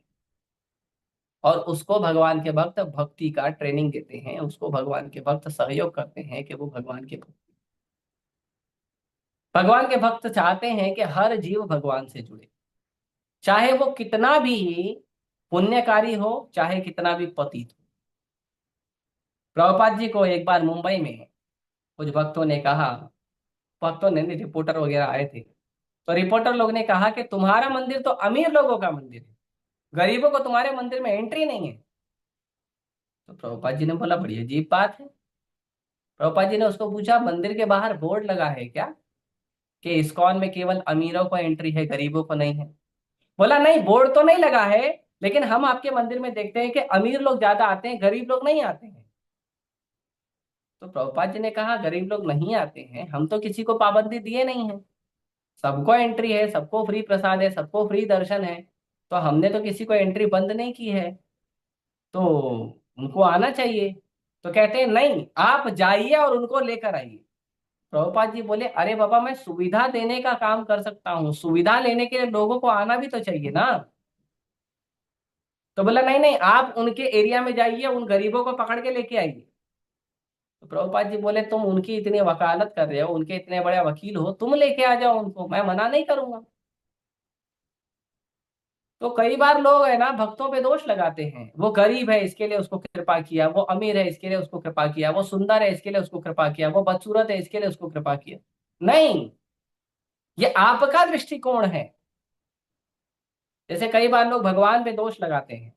और उसको भगवान के भक्त भक्ति का ट्रेनिंग देते हैं, उसको भगवान के भक्त सहयोग करते हैं कि वो भगवान के भक्त। भगवान के भक्त चाहते हैं कि हर जीव भगवान से जुड़े, चाहे वो कितना भी पुण्यकारी हो, चाहे कितना भी पतित हो। प्रभुपाद जी को एक बार मुंबई में कुछ भक्तों ने कहा, भक्तों ने नहीं, रिपोर्टर वगैरह आए थे, तो रिपोर्टर लोग ने कहा कि तुम्हारा मंदिर तो अमीर लोगों का मंदिर है, गरीबों को तुम्हारे मंदिर में एंट्री नहीं है। तो प्रभुपाद जी ने बोला बड़ी अजीब बात है। प्रभुपाद जी ने उसको पूछा, मंदिर के बाहर बोर्ड लगा है क्या कि इस्कॉन में केवल अमीरों को एंट्री है, गरीबों को नहीं है? बोला नहीं, बोर्ड तो नहीं लगा है, लेकिन हम आपके मंदिर में देखते हैं कि अमीर लोग ज्यादा आते हैं, गरीब लोग नहीं आते हैं। तो प्रभुपाद जी ने कहा, गरीब लोग नहीं आते हैं, हम तो किसी को पाबंदी दिए नहीं है, सबको एंट्री है, सबको फ्री प्रसाद है, सबको फ्री दर्शन है, तो हमने तो किसी को एंट्री बंद नहीं की है, तो उनको आना चाहिए। तो कहते हैं नहीं, आप जाइए और उनको लेकर आइए। प्रभुपाद जी बोले, अरे बाबा, मैं सुविधा देने का काम कर सकता हूँ, सुविधा लेने के लिए लोगों को आना भी तो चाहिए ना। तो बोला नहीं नहीं, आप उनके एरिया में जाइए, उन गरीबों को पकड़ के लेके आइए। तो प्रभुपाद जी बोले, तुम उनकी इतनी वकालत कर रहे हो, उनके इतने बड़े वकील हो, तुम लेके आ जाओ उनको, मैं मना नहीं करूंगा। तो कई बार लोग है ना भक्तों पे दोष लगाते हैं, वो गरीब है इसके लिए उसको कृपा किया, वो अमीर है इसके लिए उसको कृपा किया, वो सुंदर है इसके लिए उसको कृपा किया, वो बदसूरत है इसके लिए उसको कृपा किया। नहीं, ये आपका दृष्टिकोण है। जैसे कई बार लोग भगवान पे दोष लगाते हैं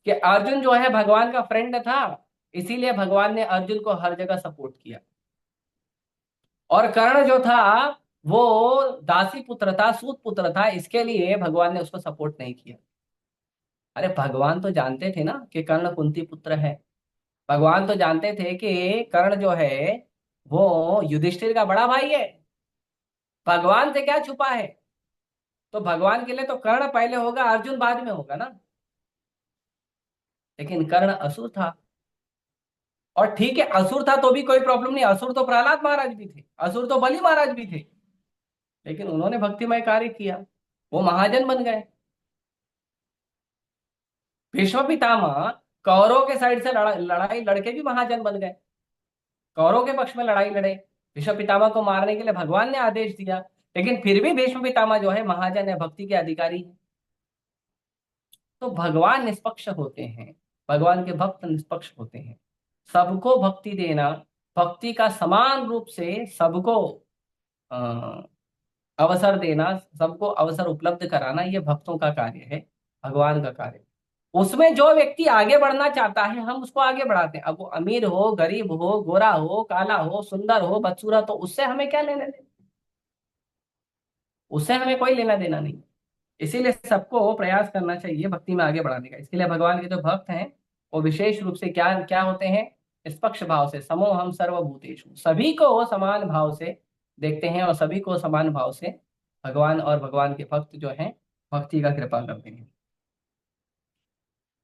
कि अर्जुन जो है भगवान का फ्रेंड था, इसीलिए भगवान ने अर्जुन को हर जगह सपोर्ट किया, और कर्ण जो था वो दासी पुत्र था, सूत पुत्र था, इसके लिए भगवान ने उसको सपोर्ट नहीं किया। अरे भगवान तो जानते थे ना कि कर्ण कुंती पुत्र है, भगवान तो जानते थे कि कर्ण जो है वो युधिष्ठिर का बड़ा भाई है, भगवान से क्या छुपा है। तो भगवान के लिए तो कर्ण पहले होगा, अर्जुन बाद में होगा ना। लेकिन कर्ण असुर था, और ठीक है असुर था तो भी कोई प्रॉब्लम नहीं, असुर तो प्रहलाद महाराज भी थे, असुर तो बलि महाराज भी थे, लेकिन उन्होंने भक्तिमय कार्य किया, वो महाजन बन गए। भीष्म पितामह कौरवों के साइड से लड़ाई लड़के भी महाजन बन गए, कौरवों के पक्ष में लड़ाई लड़े, भीष्म पितामह को मारने के लिए भगवान ने आदेश दिया, लेकिन फिर भी भीष्म पितामह जो है महाजन है, भक्ति के अधिकारी है। तो भगवान निष्पक्ष होते हैं, भगवान के भक्त निष्पक्ष होते हैं। सबको भक्ति देना, भक्ति का समान रूप से सबको अ, अवसर देना, सबको अवसर उपलब्ध कराना, ये भक्तों का कार्य है, भगवान का कार्य। उसमें जो व्यक्ति आगे बढ़ना चाहता है हम उसको आगे बढ़ाते हैं, अब वो अमीर हो, गरीब हो, गोरा हो, काला हो, सुंदर हो, बदसूरत हो, उससे हमें क्या लेना देना, उससे हमें कोई लेना देना नहीं। इसीलिए सबको प्रयास करना चाहिए भक्ति में आगे बढ़ाने का। इसके लिए भगवान के जो भक्त हैं वो विशेष रूप से क्या क्या होते हैं? निष्पक्ष भाव से, समोहम सर्वभूतेषु, सभी को वो समान भाव से देखते हैं, और सभी को समान भाव से भगवान और भगवान के भक्त जो हैं भक्ति का कृपा करते हैं।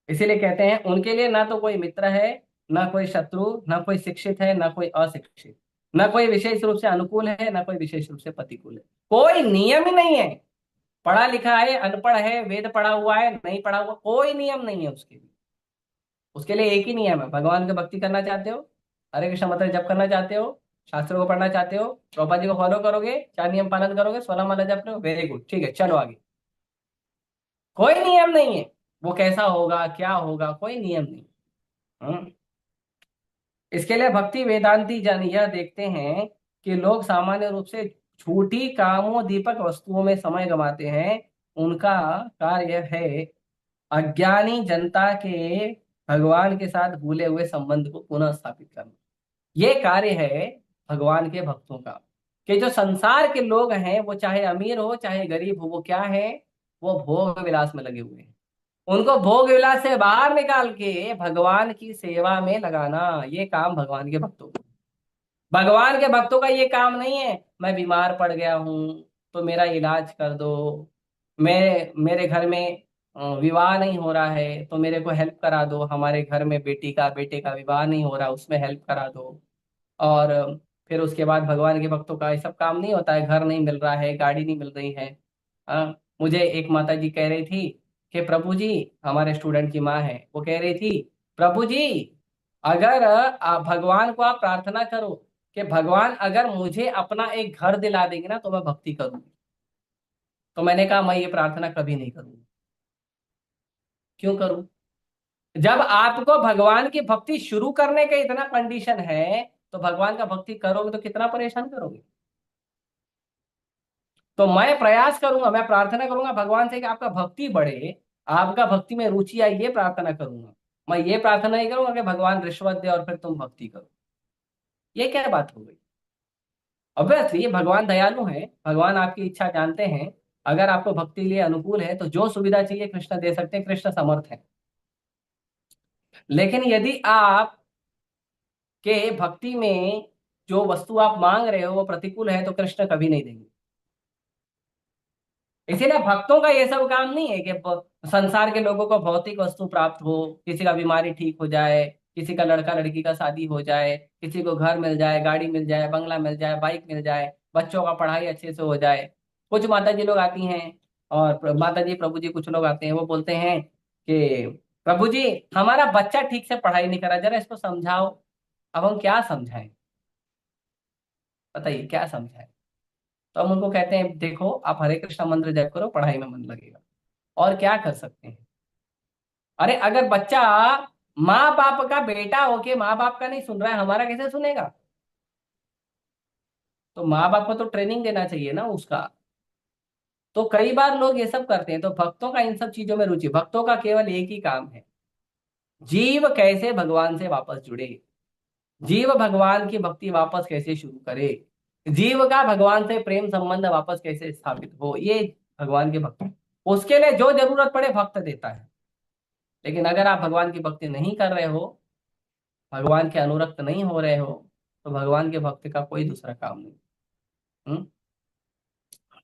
इसीलिए कहते हैं उनके लिए ना तो कोई मित्र है, ना कोई शत्रु, ना कोई शिक्षित है, ना कोई अशिक्षित, ना कोई विशेष रूप से अनुकूल है, ना कोई विशेष रूप से प्रतिकूल है, कोई नियम ही नहीं है। पढ़ा लिखा है, अनपढ़ है, वेद पढ़ा हुआ है, नहीं पढ़ा हुआ, कोई नियम नहीं है उसके लिए। उसके लिए एक ही नियम है, भगवान की भक्ति करना चाहते हो, हरे कृष्ण मंत्र जप करना चाहते हो, शास्त्रों को पढ़ना चाहते हो, प्रभुपाद जी को फॉलो करोगे, 4 नियम पालन करोगे, 16 माला जप लो, वेरी गुड, ठीक है चलो आगे। कोई नियम नहीं है, वो कैसा होगा क्या होगा कोई नियम नहीं। हम्म। इसके लिए भक्ति वेदांती जन यह देखते हैं कि लोग सामान्य रूप से झूठी कामोदीपक वस्तुओं में समय गंवाते हैं, उनका कार्य है अज्ञानी जनता के भगवान के साथ भूले हुए संबंध को पुनः स्थापित करना। ये कार्य है भगवान के भक्तों का, कि जो संसार के लोग हैं, वो चाहे अमीर हो चाहे गरीब हो, वो क्या है, वो भोग विलास में लगे हुए हैं। उनको भोग विलास से बाहर निकाल के भगवान की सेवा में लगाना, ये काम भगवान के भक्तों का। भगवान के भक्तों का ये काम नहीं है, मैं बीमार पड़ गया हूं तो मेरा इलाज कर दो, मैं मेरे घर में विवाह नहीं हो रहा है तो मेरे को हेल्प करा दो, हमारे घर में बेटे का विवाह नहीं हो रहा, उसमें हेल्प करा दो। और फिर उसके बाद भगवान के भक्तों का ये सब काम नहीं होता है, घर नहीं मिल रहा है, गाड़ी नहीं मिल रही है। मुझे एक माता जी कह रही थी कि प्रभु जी, हमारे स्टूडेंट की माँ है, वो कह रही थी, प्रभु जी अगर आप भगवान को आप प्रार्थना करो कि भगवान अगर मुझे अपना एक घर दिला देंगे ना तो मैं भक्ति करूंगी। तो मैंने कहा मैं ये प्रार्थना कभी नहीं करूंगी। क्यों करूं? जब आपको भगवान की भक्ति शुरू करने का इतना कंडीशन है, तो भगवान का भक्ति करोगे तो कितना परेशान करोगे। तो मैं प्रयास करूंगा, मैं प्रार्थना करूंगा भगवान से कि आपका भक्ति बढ़े, आपका भक्ति में रुचि आई, ये प्रार्थना करूंगा। मैं ये प्रार्थना नहीं करूंगा कि भगवान रिश्वत दे और फिर तुम भक्ति करो। ये क्या बात हो गई? ऑब्वियसली भगवान दयालु हैं, भगवान आपकी इच्छा जानते हैं। अगर आपको भक्ति लिए अनुकूल है तो जो सुविधा चाहिए कृष्ण दे सकते हैं, कृष्ण समर्थ है। लेकिन यदि आप के भक्ति में जो वस्तु आप मांग रहे हो वो प्रतिकूल है तो कृष्ण कभी नहीं देंगे। इसीलिए भक्तों का ये सब काम नहीं है कि संसार के लोगों को भौतिक वस्तु प्राप्त हो, किसी का बीमारी ठीक हो जाए, किसी का लड़का लड़की का शादी हो जाए, किसी को घर मिल जाए, गाड़ी मिल जाए, बंगला मिल जाए, बाइक मिल जाए, बच्चों का पढ़ाई अच्छे से हो जाए। कुछ माता जी लोग आती हैं, और माता जी प्रभु जी कुछ लोग आते हैं, वो बोलते हैं कि प्रभु जी हमारा बच्चा ठीक से पढ़ाई नहीं करा, जरा इसको समझाओ। अब हम क्या समझाएं? बताइए क्या समझाएं? तो हम उनको कहते हैं देखो आप हरे कृष्ण मंत्र जप करो, पढ़ाई में मन लगेगा। और क्या कर सकते हैं? अरे अगर बच्चा माँ बाप का बेटा होके माँ बाप का नहीं सुन रहा है, हमारा कैसे सुनेगा? तो माँ बाप को तो ट्रेनिंग देना चाहिए ना उसका। तो कई बार लोग ये सब करते हैं। तो भक्तों का इन सब चीजों में रुचि, भक्तों का केवल एक ही काम है, जीव कैसे भगवान से वापस जुड़े, जीव भगवान की भक्ति वापस कैसे शुरू करे, जीव का भगवान से प्रेम संबंध वापस कैसे स्थापित हो, ये भगवान के भक्त। उसके लिए जो जरूरत पड़े भक्त देता है। लेकिन अगर आप भगवान की भक्ति नहीं कर रहे हो, भगवान के अनुरक्त नहीं हो रहे हो, तो भगवान के भक्त का कोई दूसरा काम नहीं। हम्म?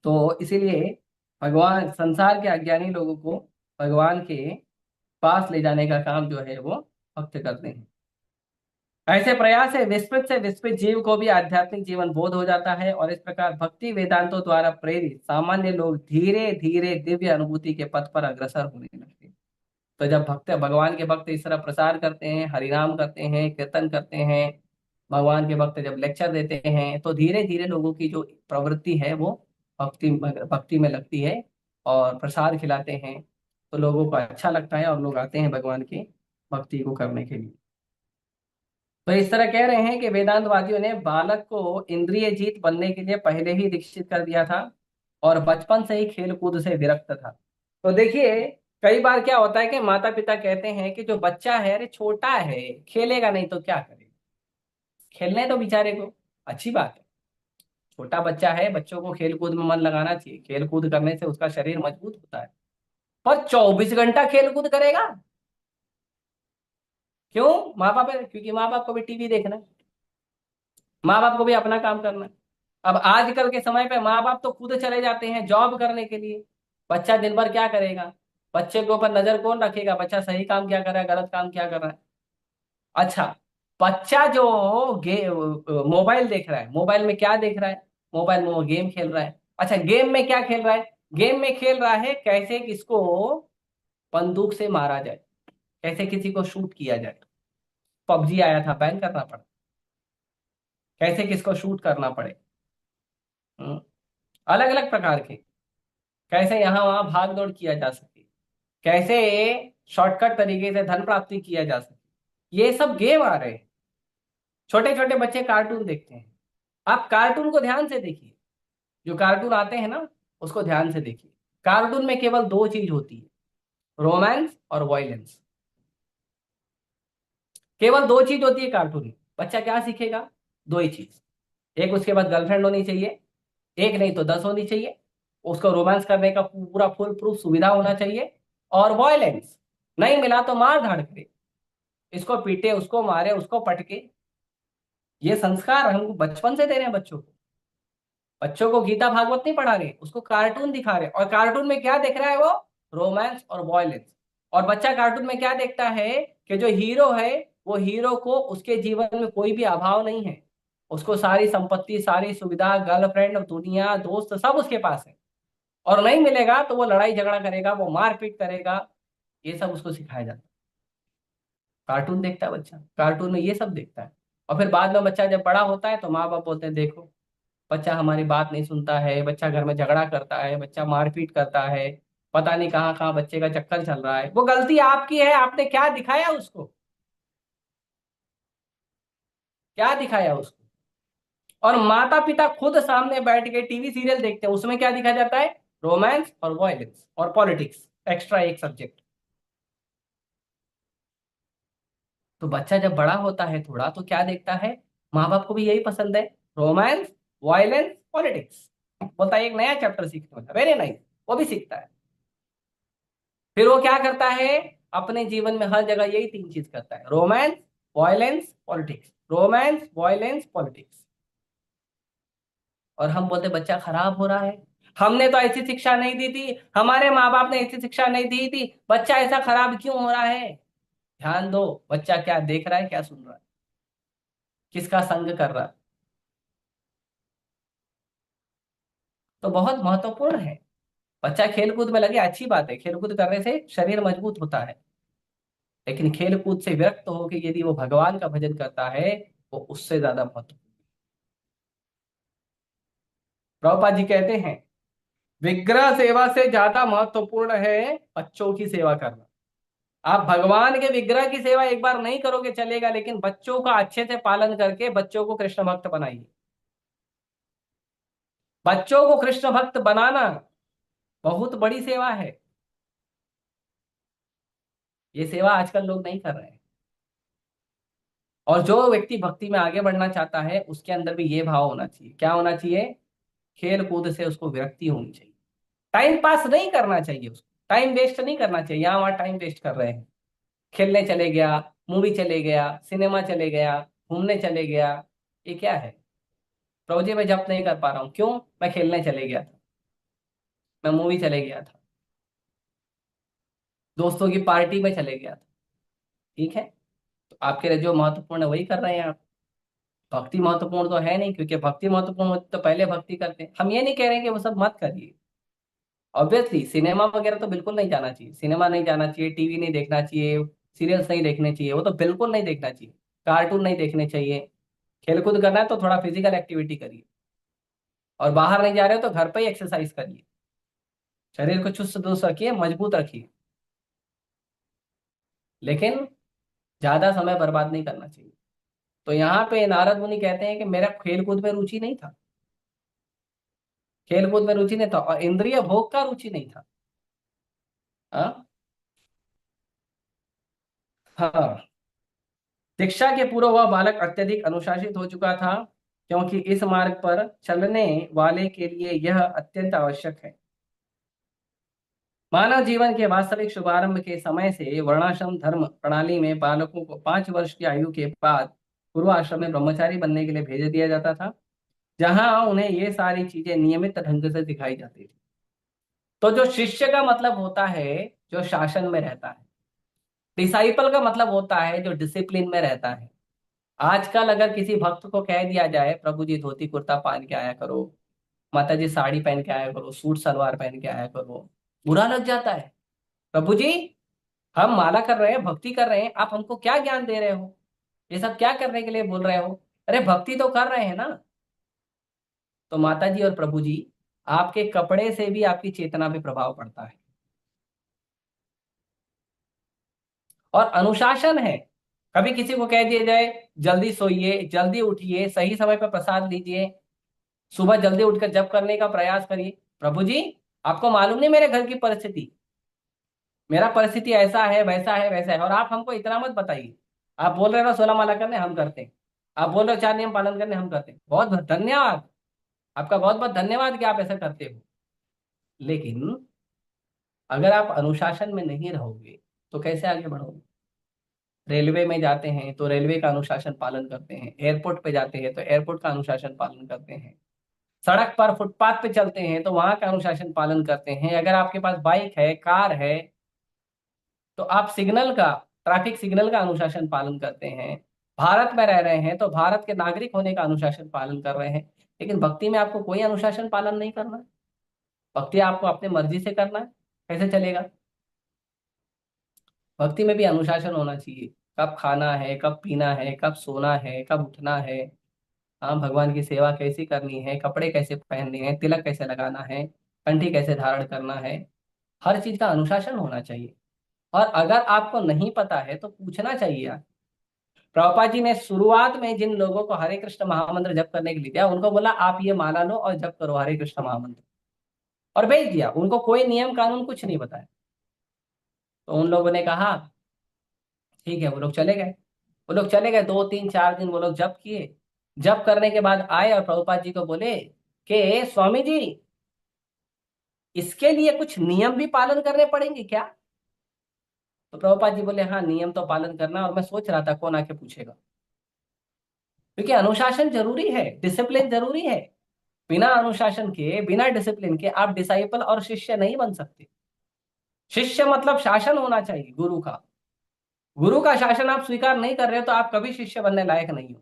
तो इसीलिए भगवान संसार के अज्ञानी लोगों को भगवान के पास ले जाने का काम जो है वो भक्त करते हैं। ऐसे प्रयास से विस्मित जीव को भी आध्यात्मिक जीवन बोध हो जाता है, और इस प्रकार भक्ति वेदांतों द्वारा प्रेरित सामान्य लोग धीरे धीरे दिव्य अनुभूति के पथ पर अग्रसर होने लगते हैं। तो जब भक्त भगवान के भक्त इस तरह प्रसार करते हैं, हरिनाम करते हैं, कीर्तन करते हैं, भगवान के भक्त जब लेक्चर देते हैं, तो धीरे धीरे लोगों की जो प्रवृत्ति है वो भक्ति भक्ति में लगती है, और प्रसाद खिलाते हैं तो लोगों को अच्छा लगता है और लोग आते हैं भगवान की भक्ति को करने के लिए। तो इस तरह कह रहे हैं कि वेदांतवादियों ने बालक को इंद्रिय जीत बनने के लिए पहले ही दीक्षित कर दिया था, और बचपन से ही खेल कूद से विरक्त था। तो देखिए कई बार क्या होता है कि माता पिता कहते हैं कि जो बच्चा है, अरे छोटा है, खेलेगा नहीं तो क्या करेगा, खेलने तो बेचारे को, अच्छी बात है। छोटा बच्चा है, बच्चों को खेल कूद में मन लगाना चाहिए, खेल कूद करने से उसका शरीर मजबूत होता है। पर 24 घंटा खेल कूद करेगा? क्यों? माँ बाप है, क्योंकि माँ बाप को भी टीवी देखना है, माँ बाप को भी अपना काम करना है। अब आजकल के समय पे माँ बाप तो खुद चले जाते हैं जॉब करने के लिए, बच्चा दिन भर क्या करेगा? बच्चे के ऊपर नजर कौन रखेगा, बच्चा सही काम क्या कर रहा है, गलत काम क्या कर रहा है? अच्छा, बच्चा जो मोबाइल देख रहा है, मोबाइल में क्या देख रहा है? मोबाइल में वो गेम खेल रहा है। अच्छा, गेम में क्या खेल रहा है? गेम में खेल रहा है कैसे किसको बंदूक से मारा जाए, कैसे किसी को शूट किया जाए। पबजी आया था, बैन करना पड़ा, कैसे किसको शूट करना पड़े। अलग अलग प्रकार के, कैसे यहाँ वहां भाग दौड़ किया जा सके, कैसे शॉर्टकट तरीके से धन प्राप्ति किया जा सके, ये सब गेम आ रहे हैं। छोटे छोटे बच्चे कार्टून देखते हैं, आप कार्टून को ध्यान से देखिए, जो कार्टून आते हैं ना उसको ध्यान से देखिए। कार्टून में केवल दो चीज होती है, रोमांस और वायलेंस। केवल दो चीज होती है कार्टून में। बच्चा क्या सीखेगा? दो ही चीज। एक, उसके पास गर्लफ्रेंड होनी चाहिए, एक नहीं तो 10 होनी चाहिए। उसको रोमांस करने का पूरा फुल प्रूफ सुविधा होना चाहिए। और वायलेंस नहीं मिला तो मार धाड़ करे, इसको पीटे, उसको मारे, उसको पटके। ये संस्कार हम बचपन से दे रहे हैं बच्चों को। बच्चों को गीता भागवत नहीं पढ़ा रहे, उसको कार्टून दिखा रहे। और कार्टून में क्या देख रहा है वो? रोमांस और वायलेंस। और बच्चा कार्टून में क्या देखता है कि जो हीरो है, वो हीरो को उसके जीवन में कोई भी अभाव नहीं है। उसको सारी संपत्ति, सारी सुविधा, गर्लफ्रेंड, दुनिया, दोस्त सब उसके पास है। और नहीं मिलेगा तो वो लड़ाई झगड़ा करेगा, वो मारपीट करेगा। ये सब उसको सिखाया जाता है। कार्टून देखता है बच्चा, कार्टून में ये सब देखता है। और फिर बाद में बच्चा जब बड़ा होता है तो माँ बाप बोलते हैं देखो, बच्चा हमारी बात नहीं सुनता है, बच्चा घर में झगड़ा करता है, बच्चा मारपीट करता है, पता नहीं कहाँ कहाँ बच्चे का चक्कर चल रहा है। वो गलती आपकी है, आपने क्या दिखाया उसको? क्या दिखाया उसको? और माता पिता खुद सामने बैठ के टीवी सीरियल देखते हैं, उसमें क्या दिखाया जाता है? रोमांस और वायलेंस और पॉलिटिक्स, एक्स्ट्रा एक सब्जेक्ट। तो बच्चा जब बड़ा होता है थोड़ा तो क्या देखता है? माँ बाप को भी यही पसंद है, रोमांस, वायलेंस, पॉलिटिक्स। बोलता है एक नया चैप्टर सीखने में, वेरी नाइस। वो भी सीखता है। फिर वो क्या करता है? अपने जीवन में हर जगह यही तीन चीज करता है, romance, violence, politics. Romance, violence, politics. और हम बोलते बच्चा खराब हो रहा है, हमने तो ऐसी शिक्षा नहीं दी थी, हमारे माँ बाप ने ऐसी शिक्षा नहीं दी थी, बच्चा ऐसा खराब क्यों हो रहा है? ध्यान दो, बच्चा क्या देख रहा है, क्या सुन रहा है, किसका संग कर रहा है। तो बहुत महत्वपूर्ण है। बच्चा खेल कूद में लगे, अच्छी बात है, खेल कूद करने से शरीर मजबूत होता है। लेकिन खेल कूद से विरक्त होकर यदि वो भगवान का भजन करता है, वो उससे ज्यादा महत्व। प्रभुपाद जी कहते हैं विग्रह सेवा से ज्यादा महत्वपूर्ण है बच्चों की सेवा करना। आप भगवान के विग्रह की सेवा एक बार नहीं करोगे चलेगा, लेकिन बच्चों का अच्छे से पालन करके बच्चों को कृष्ण भक्त बनाइए। बच्चों को कृष्ण भक्त बनाना बहुत बड़ी सेवा है। ये सेवा आजकल लोग नहीं कर रहे हैं। और जो व्यक्ति भक्ति में आगे बढ़ना चाहता है उसके अंदर भी ये भाव होना चाहिए। क्या होना चाहिए? खेल कूद से उसको विरक्ति होनी चाहिए। टाइम पास नहीं करना चाहिए उसको, टाइम वेस्ट नहीं करना चाहिए। यहाँ वहां टाइम वेस्ट कर रहे हैं, खेलने चले गया, मूवी चले गया, सिनेमा चले गया, घूमने चले गया। ये क्या है? प्रभु जी मैं जप नहीं कर पा रहा हूँ, क्यों? मैं खेलने चले गया था, मैं मूवी चले गया था, दोस्तों की पार्टी में चले गया था। ठीक है, तो आपके लिए जो महत्वपूर्ण है वही कर रहे हैं आप। भक्ति महत्वपूर्ण तो है नहीं, क्योंकि भक्ति महत्वपूर्ण होती तो पहले भक्ति करते हैं। हम ये नहीं कह रहे हैं कि वो सब मत करिए। ऑब्वियसली सिनेमा वगैरह तो बिल्कुल नहीं जाना चाहिए, सिनेमा नहीं जाना चाहिए, टीवी नहीं देखना चाहिए, सीरियल्स नहीं देखने चाहिए, वो तो बिल्कुल नहीं देखना चाहिए। कार्टून नहीं देखने चाहिए। खेलकूद करना है तो थोड़ा फिजिकल एक्टिविटी करिए। और बाहर नहीं जा रहे हो तो घर पे ही एक्सरसाइज करिए। शरीर को चुस्त दुरुस्त रखिए, मजबूत रखिए। लेकिन ज्यादा समय बर्बाद नहीं करना चाहिए। तो यहाँ पे नारद मुनि कहते हैं कि मेरा खेल कूद में रुचि नहीं था, खेल कूद में रुचि नहीं था, और इंद्रिय भोग का रुचि नहीं था। हाँ। हाँ। शिक्षा के पूर्व वह बालक अत्यधिक अनुशासित हो चुका था, क्योंकि इस मार्ग पर चलने वाले के लिए यह अत्यंत आवश्यक है। मानव जीवन के वास्तविक शुभारंभ के समय से वर्णाश्रम धर्म प्रणाली में बालकों को 5 वर्ष की आयु के बाद पूर्व आश्रम में ब्रह्मचारी बनने के लिए भेज दिया जाता था, जहां उन्हें ये सारी चीजें नियमित ढंग से सिखाई जाती थी। तो जो शिष्य का मतलब होता है जो शासन में रहता है, डिसाइपल का मतलब होता है जो डिसिप्लिन में रहता है। आजकल अगर किसी भक्त को कह दिया जाए प्रभु जी धोती कुर्ता पहन के आया करो, माता जी साड़ी पहन के आया करो, सूट सलवार पहन के आया करो, बुरा लग जाता है। प्रभु जी हम माला कर रहे हैं, भक्ति कर रहे हैं, आप हमको क्या ज्ञान दे रहे हो? ये सब क्या करने के लिए बोल रहे हो? अरे भक्ति तो कर रहे हैं ना। तो माता जी और प्रभु जी, आपके कपड़े से भी आपकी चेतना पे प्रभाव पड़ता है। और अनुशासन है, कभी किसी को कह दिया जाए जल्दी सोइए, जल्दी उठिए, सही समय पर प्रसाद लीजिए, सुबह जल्दी उठकर जप करने का प्रयास करिए। प्रभु जी, आपको मालूम नहीं मेरे घर की परिस्थिति, मेरा परिस्थिति ऐसा है, वैसा है, वैसा है, और आप हमको इतना मत बताइए। आप बोल रहे हो ना सोना माला करने, हम करते हैं। आप बोल रहे हो 4 नियम पालन करने, हम करते हैं। बहुत बहुत धन्यवाद, आपका बहुत बहुत धन्यवाद कि आप ऐसा करते हो। लेकिन अगर आप अनुशासन में नहीं रहोगे तो कैसे आगे बढ़ोगे? रेलवे में जाते हैं तो रेलवे का अनुशासन पालन करते हैं, एयरपोर्ट पे जाते हैं तो एयरपोर्ट का अनुशासन पालन करते हैं, सड़क पर फुटपाथ पे चलते हैं तो वहां का अनुशासन पालन करते हैं। अगर आपके पास बाइक है, कार है, तो आप सिग्नल का, ट्रैफिक सिग्नल का अनुशासन पालन करते हैं। भारत में रह रहे हैं तो भारत के नागरिक होने का अनुशासन पालन कर रहे हैं। लेकिन भक्ति में आपको कोई अनुशासन पालन नहीं करना है। भक्ति आपको अपने मर्जी से करना है, कैसे चलेगा? भक्ति में भी अनुशासन होना चाहिए। कब खाना है, कब पीना है, कब सोना है, कब उठना है। हाँ, भगवान की सेवा कैसी करनी है, कपड़े कैसे पहनने हैं, तिलक कैसे लगाना है, कंठी कैसे धारण करना है, हर चीज का अनुशासन होना चाहिए। और अगर आपको नहीं पता है तो पूछना चाहिए यार। प्रभुपाद जी ने शुरुआत में जिन लोगों को हरे कृष्ण महामंत्र जप करने के लिए दिया, उनको बोला आप ये माला लो और जप करो हरे कृष्ण महामंत्र, और भेज दिया। उनको कोई नियम कानून कुछ नहीं बताया। तो उन लोगों ने कहा ठीक है, वो लोग चले गए। वो लोग चले गए, 2 3 4 दिन वो लोग जप किए। जप करने के बाद आए और प्रभुपाद जी को बोले कि स्वामी जी, इसके लिए कुछ नियम भी पालन करने पड़ेंगे क्या? तो प्रभुपाद जी बोले हाँ, नियम तो पालन करना, और मैं सोच रहा था कौन आके पूछेगा। क्योंकि अनुशासन जरूरी है, डिसिप्लिन जरूरी है। बिना अनुशासन के, बिना डिसिप्लिन के आप डिसाइपल और शिष्य नहीं बन सकते। शिष्य मतलब शासन होना चाहिए गुरु का। गुरु का शासन आप स्वीकार नहीं कर रहे हो तो आप कभी शिष्य बनने लायक नहीं हो।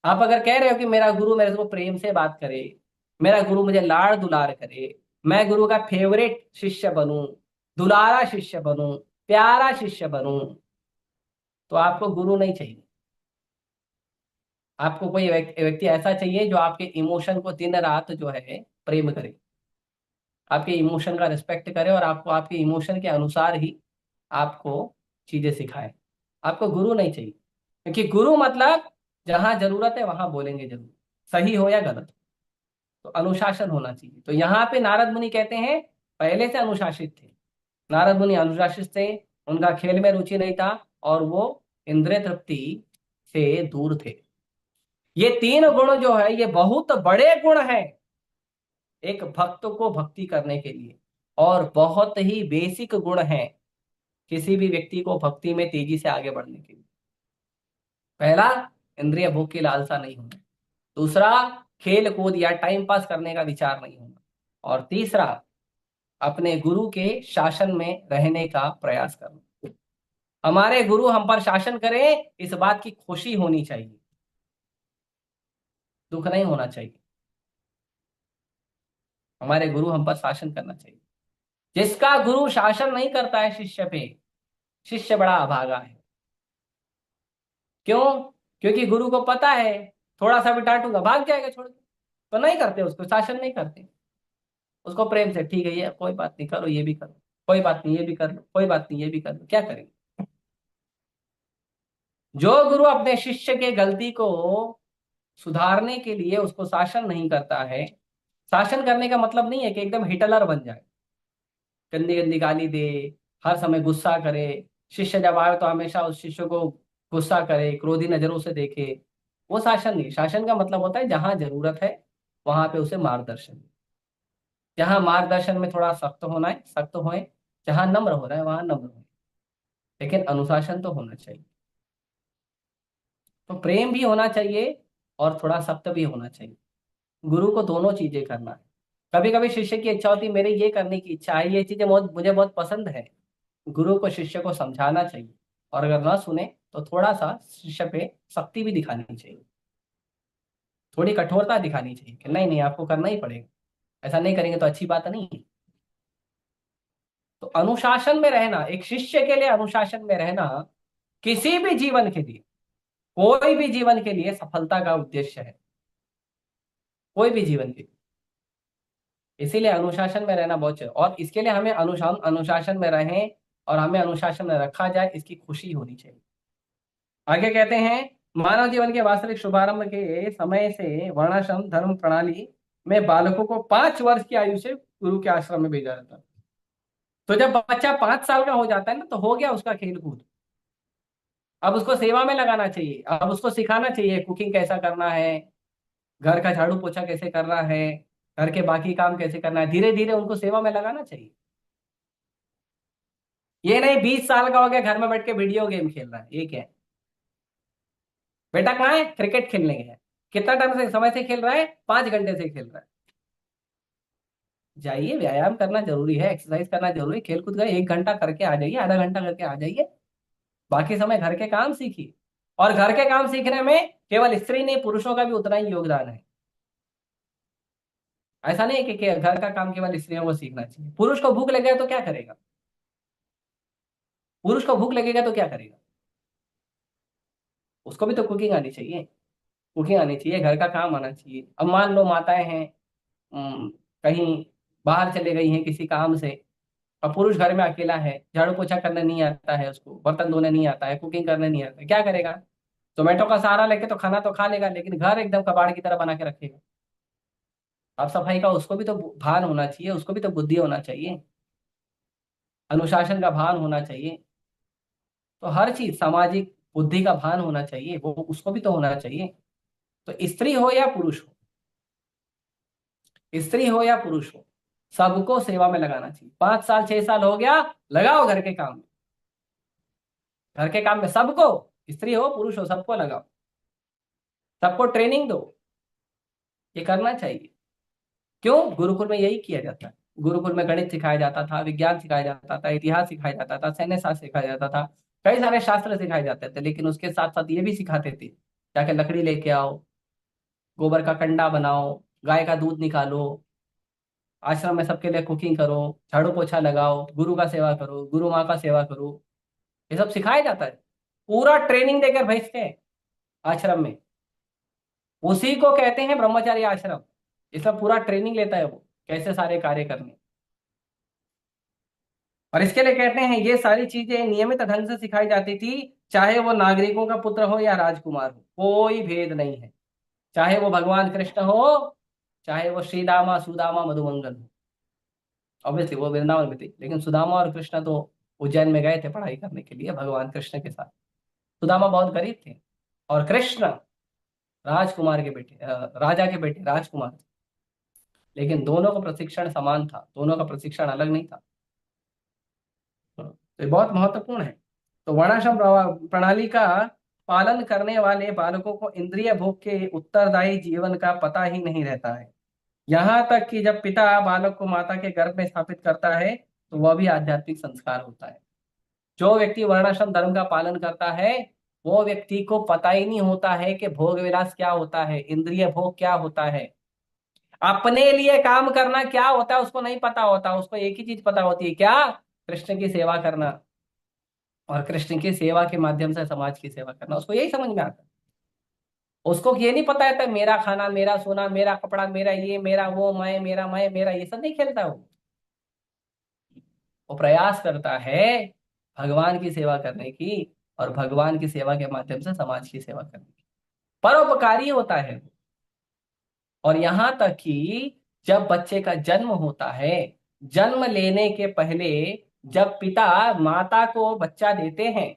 आप अगर कह रहे हो कि मेरा गुरु मेरे को प्रेम से बात करे, मेरा गुरु मुझे लाड़ दुलार करे, मैं गुरु का फेवरेट शिष्य बनूं, दुलारा शिष्य बनूं, प्यारा शिष्य बनूं, तो आपको गुरु नहीं चाहिए। आपको कोई व्यक्ति ऐसा चाहिए जो आपके इमोशन को दिन रात जो है प्रेम करे, आपके इमोशन का रिस्पेक्ट करे, और आपको आपके इमोशन के अनुसार ही आपको चीजें सिखाए। आपको गुरु नहीं चाहिए, क्योंकि गुरु मतलब जहां जरूरत है वहां बोलेंगे जरूर, सही हो या गलत। तो अनुशासन होना चाहिए। तो यहाँ पे नारद मुनि कहते हैं पहले से अनुशासित थे। नारद मुनि अनुशासित थे, उनका खेल में रुचि नहीं था, और वो इंद्रिय तृप्ति से दूर थे। ये 3 गुण जो है ये बहुत बड़े गुण हैं एक भक्त को भक्ति करने के लिए, और बहुत ही बेसिक गुण हैं किसी भी व्यक्ति को भक्ति में तेजी से आगे बढ़ने के लिए। पहला, इंद्रिय भोग की लालसा नहीं होना। दूसरा, खेल कूद या टाइम पास करने का विचार नहीं होना। और तीसरा, अपने गुरु के शासन में रहने का प्रयास करना। हमारे गुरु हम पर शासन करें, इस बात की खुशी होनी चाहिए, दुख नहीं होना चाहिए। हमारे गुरु हम पर शासन करना चाहिए। जिसका गुरु शासन नहीं करता है शिष्य पे, शिष्य बड़ा अभागा है। क्यों? क्योंकि गुरु को पता है थोड़ा सा भी डांटूंगा भाग जाएगा छोड़ के, तो नहीं करते, उसको शासन नहीं करते। उसको प्रेम से ठीक है, ये कोई बात नहीं, करो ये भी करो, कोई बात नहीं ये भी कर लो, कोई बात नहीं ये भी कर लो, क्या करेंगे? जो गुरु अपने शिष्य के गलती को सुधारने के लिए उसको शासन नहीं करता है, शासन करने का मतलब नहीं है कि एकदम हिटलर बन जाए, गंदी गंदी गाली दे, हर समय गुस्सा करे, शिष्य जब आए तो हमेशा उस शिष्य को गुस्सा करे, क्रोधी नजरों से देखे, वो शासन नहीं। शासन का मतलब होता है जहां जरूरत है वहां पे उसे मार्गदर्शन, जहां मार्गदर्शन में थोड़ा सख्त होना है सख्त होए, जहां नम्र हो रहा है वहां नम्र हो, लेकिन अनुशासन तो होना चाहिए। तो प्रेम भी होना चाहिए और थोड़ा सख्त भी होना चाहिए। गुरु को दोनों चीजें करना है। कभी कभी शिष्य की इच्छा होती है मेरे ये करने की इच्छा है, ये चीजें बहुत मुझे बहुत पसंद है, गुरु को शिष्य को समझाना चाहिए। और अगर ना सुने तो थोड़ा सा शिष्य पे सख्ती भी दिखानी चाहिए, थोड़ी कठोरता दिखानी चाहिए कि नहीं नहीं आपको करना ही पड़ेगा, ऐसा नहीं करेंगे तो अच्छी बात नहीं है। तो अनुशासन में रहना, एक शिष्य के लिए अनुशासन में रहना किसी भी जीवन के लिए, कोई भी जीवन के लिए सफलता का उद्देश्य है, कोई भी जीवन के लिए। इसीलिए अनुशासन में रहना बहुत चाहिए, और इसके लिए हमें अनुशासन में रहें और हमें अनुशासन में रखा जाए, इसकी खुशी होनी चाहिए। आगे कहते हैं, मानव जीवन के वास्तविक शुभारंभ के समय से वर्णाश्रम धर्म प्रणाली में बालकों को 5 वर्ष की आयु से गुरु के आश्रम में भेजा जाता है। तो जब बच्चा 5 साल का हो जाता है ना, तो हो गया उसका खेल कूद। अब उसको सेवा में लगाना चाहिए, अब उसको सिखाना चाहिए कुकिंग कैसा करना है, घर का झाड़ू पोछा कैसे करना है, घर के बाकी काम कैसे करना है। धीरे धीरे उनको सेवा में लगाना चाहिए। ये नहीं 20 साल का हो गया घर में बैठ के वीडियो गेम खेल रहा है, ये क्या है? बेटा कहाँ है? क्रिकेट खेलने गया है। कितना टाइम से समय से खेल रहा है? 5 घंटे से खेल रहा है। जाइए, व्यायाम करना जरूरी है, एक्सरसाइज करना जरूरी है, खेल कूद का 1 घंटा करके आ जाइए, आधा घंटा करके आ जाइए। बाकी समय घर के काम सीखिए। और घर के काम सीखने में केवल स्त्री नहीं, पुरुषों का भी उतना ही योगदान है। ऐसा नहीं है कि घर का काम केवल स्त्रियों को सीखना चाहिए। पुरुष को भूख लगेगा तो क्या करेगा? पुरुष को भूख लगेगा तो क्या करेगा? उसको भी तो कुकिंग आनी चाहिए। कुकिंग आनी चाहिए, घर का काम आना चाहिए। अब मान लो माताएं हैं, कहीं बाहर चले गई हैं किसी काम से, और पुरुष घर में अकेला है, झाड़ू पोछा करने नहीं आता है उसको, बर्तन धोने नहीं आता है, कुकिंग करने नहीं आता है, क्या करेगा? जोमेटो का सहारा लेके तो खाना तो खा लेगा, लेकिन घर एकदम कबाड़ की तरह बना के रखेगा। अब सफाई का उसको भी तो भान होना चाहिए, उसको भी तो बुद्धि होना चाहिए, अनुशासन का भान होना चाहिए। तो हर चीज सामाजिक बुद्धि का भान होना चाहिए, वो उसको भी तो होना चाहिए। तो स्त्री हो या पुरुष हो, स्त्री हो या पुरुष हो, सबको सेवा में लगाना चाहिए। 5 साल 6 साल हो गया, लगाओ घर के काम में। घर के काम में सबको, स्त्री हो पुरुष हो, सबको लगाओ, सबको ट्रेनिंग दो। ये करना चाहिए। क्यों? गुरुकुल में यही किया जाता है। गुरुकुल में गणित सिखाया जाता था, विज्ञान सिखाया जाता था, इतिहास सिखाया जाता था, सैन्य शास्त्र सिखाया जाता था, कई सारे शास्त्र सिखाए जाते थे। लेकिन उसके साथ साथ ये भी सिखाते थे, जाके लकड़ी लेके आओ, गोबर का कंडा बनाओ, गाय का दूध निकालो, आश्रम में सबके लिए कुकिंग करो, झाड़ू पोछा लगाओ, गुरु का सेवा करो, गुरु माँ का सेवा करो। ये सब सिखाया जाता है, पूरा ट्रेनिंग देकर भेजते हैं आश्रम में। उसी को कहते हैं ब्रह्मचारी आश्रम। ये सब पूरा ट्रेनिंग लेता है वो, कैसे सारे कार्य करने। और इसके लिए कहते हैं ये सारी चीजें नियमित ढंग से सिखाई जाती थी, चाहे वो नागरिकों का पुत्र हो या राजकुमार हो, कोई भेद नहीं है। चाहे वो भगवान कृष्ण हो, चाहे वो श्रीदामा सुदामा मधुमंगल हो। ऑब्वियसली वो वृंदावन में थे, लेकिन सुदामा और कृष्ण तो उज्जैन में गए थे पढ़ाई करने के लिए भगवान कृष्ण के साथ। सुदामा बहुत गरीब थे, और कृष्ण राजकुमार के बेटे, राजा के बेटे राजकुमार थे। लेकिन दोनों का प्रशिक्षण समान था, दोनों का प्रशिक्षण अलग नहीं था। तो ये बहुत महत्वपूर्ण है। तो वर्णाश्रम प्रणाली का पालन करने वाले बालकों को इंद्रिय भोग के उत्तरदायी जीवन का पता ही नहीं रहता है। यहाँ तक कि जब पिता बालक को माता के गर्भ में स्थापित करता है, तो वह भी आध्यात्मिक संस्कार होता है। जो व्यक्ति वर्णाश्रम धर्म का पालन करता है, वो व्यक्ति को पता ही नहीं होता है कि भोग विलास क्या होता है, इंद्रिय भोग क्या होता है, अपने लिए काम करना क्या होता है उसको नहीं पता होता। उसको एक ही चीज पता होती है, क्या? कृष्ण की सेवा करना, और कृष्ण की सेवा के माध्यम से समाज की सेवा करना, उसको यही समझ में आता है। उसको ये नहीं पता है मेरा खाना, मेरा सोना, मेरा कपड़ा, मेरा ये, मेरा वो, मैं मेरा, ये सब नहीं खेलता वो प्रयास करता है भगवान की सेवा करने की, और भगवान की सेवा के माध्यम से समाज की सेवा करने की। परोपकारी होता है वो। और यहां तक कि जब बच्चे का जन्म होता है, जन्म लेने के पहले जब पिता माता को बच्चा देते हैं,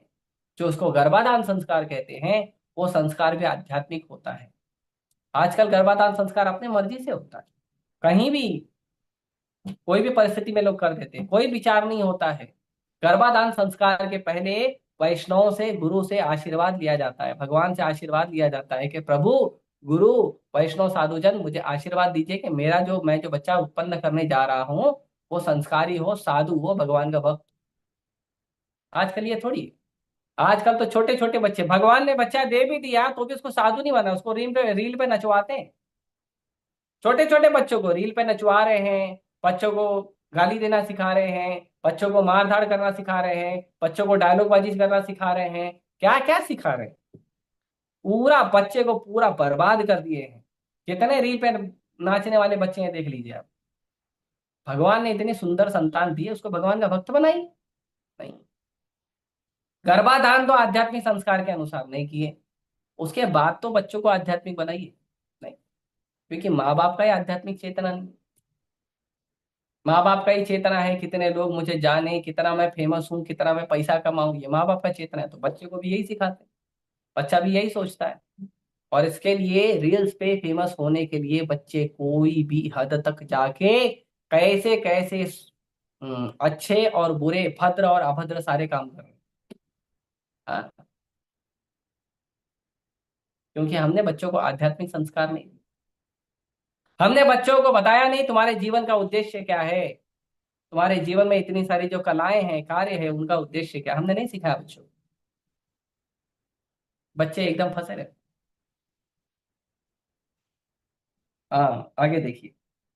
जो उसको गर्भाधान संस्कार कहते हैं, वो संस्कार भी आध्यात्मिक होता है। आजकल गर्भाधान संस्कार अपने मर्जी से होता है, कहीं भी कोई भी परिस्थिति में लोग कर देते हैं, कोई विचार नहीं होता है। गर्भाधान संस्कार के पहले वैष्णव से, गुरु से आशीर्वाद लिया जाता है, भगवान से आशीर्वाद लिया जाता है कि प्रभु, गुरु, वैष्णव साधुजन मुझे आशीर्वाद दीजिए कि मेरा जो मैं जो बच्चा उत्पन्न करने जा रहा हूँ, वो संस्कारी हो, साधु हो, भगवान का भक्त। आजकल ये थोड़ी है। आजकल तो छोटे छोटे बच्चे, भगवान ने बच्चा दे भी दिया तो भी उसको साधु नहीं बना, उसको रील पे नचवाते हैं। छोटे छोटे बच्चों को रील पे नचवा रहे हैं, बच्चों को गाली देना सिखा रहे हैं, बच्चों को मार धाड़ करना सिखा रहे हैं, बच्चों को डायलॉग बाजी करना सिखा रहे हैं, क्या क्या सिखा रहे हैं। पूरा बच्चे को पूरा बर्बाद कर दिए हैं। कितने रील पे नाचने वाले बच्चे हैं देख लीजिए आप। भगवान ने इतनी सुंदर संतान दी है, उसको भगवान का भक्त बनाई नहीं। गर्भाधान तो आध्यात्मिक संस्कार के अनुसार नहीं किए, उसके बाद तो बच्चों को आध्यात्मिक बनाइए। नहीं, क्योंकि माँ बाप का ही आध्यात्मिक चेतना नहीं। माँ बाप का ही चेतना है कितने लोग मुझे जाने, कितना मैं फेमस हूँ, कितना मैं पैसा कमाऊं, ये माँ बाप का चेतना है। तो बच्चे को भी यही सिखाते हैं, बच्चा भी यही सोचता है। और इसके लिए रील्स पे फेमस होने के लिए बच्चे कोई भी हद तक जाके कैसे कैसे अच्छे और बुरे, भद्र और अभद्र सारे काम कर रहे हैं। हाँ, क्योंकि हमने बच्चों को आध्यात्मिक संस्कार नहीं दिए। हमने बच्चों को बताया नहीं तुम्हारे जीवन का उद्देश्य क्या है, तुम्हारे जीवन में इतनी सारी जो कलाएं हैं, कार्य है, उनका उद्देश्य क्या, हमने नहीं सिखाया बच्चों को। बच्चे एकदम फंसे रहते। हाँ, आगे देखिए।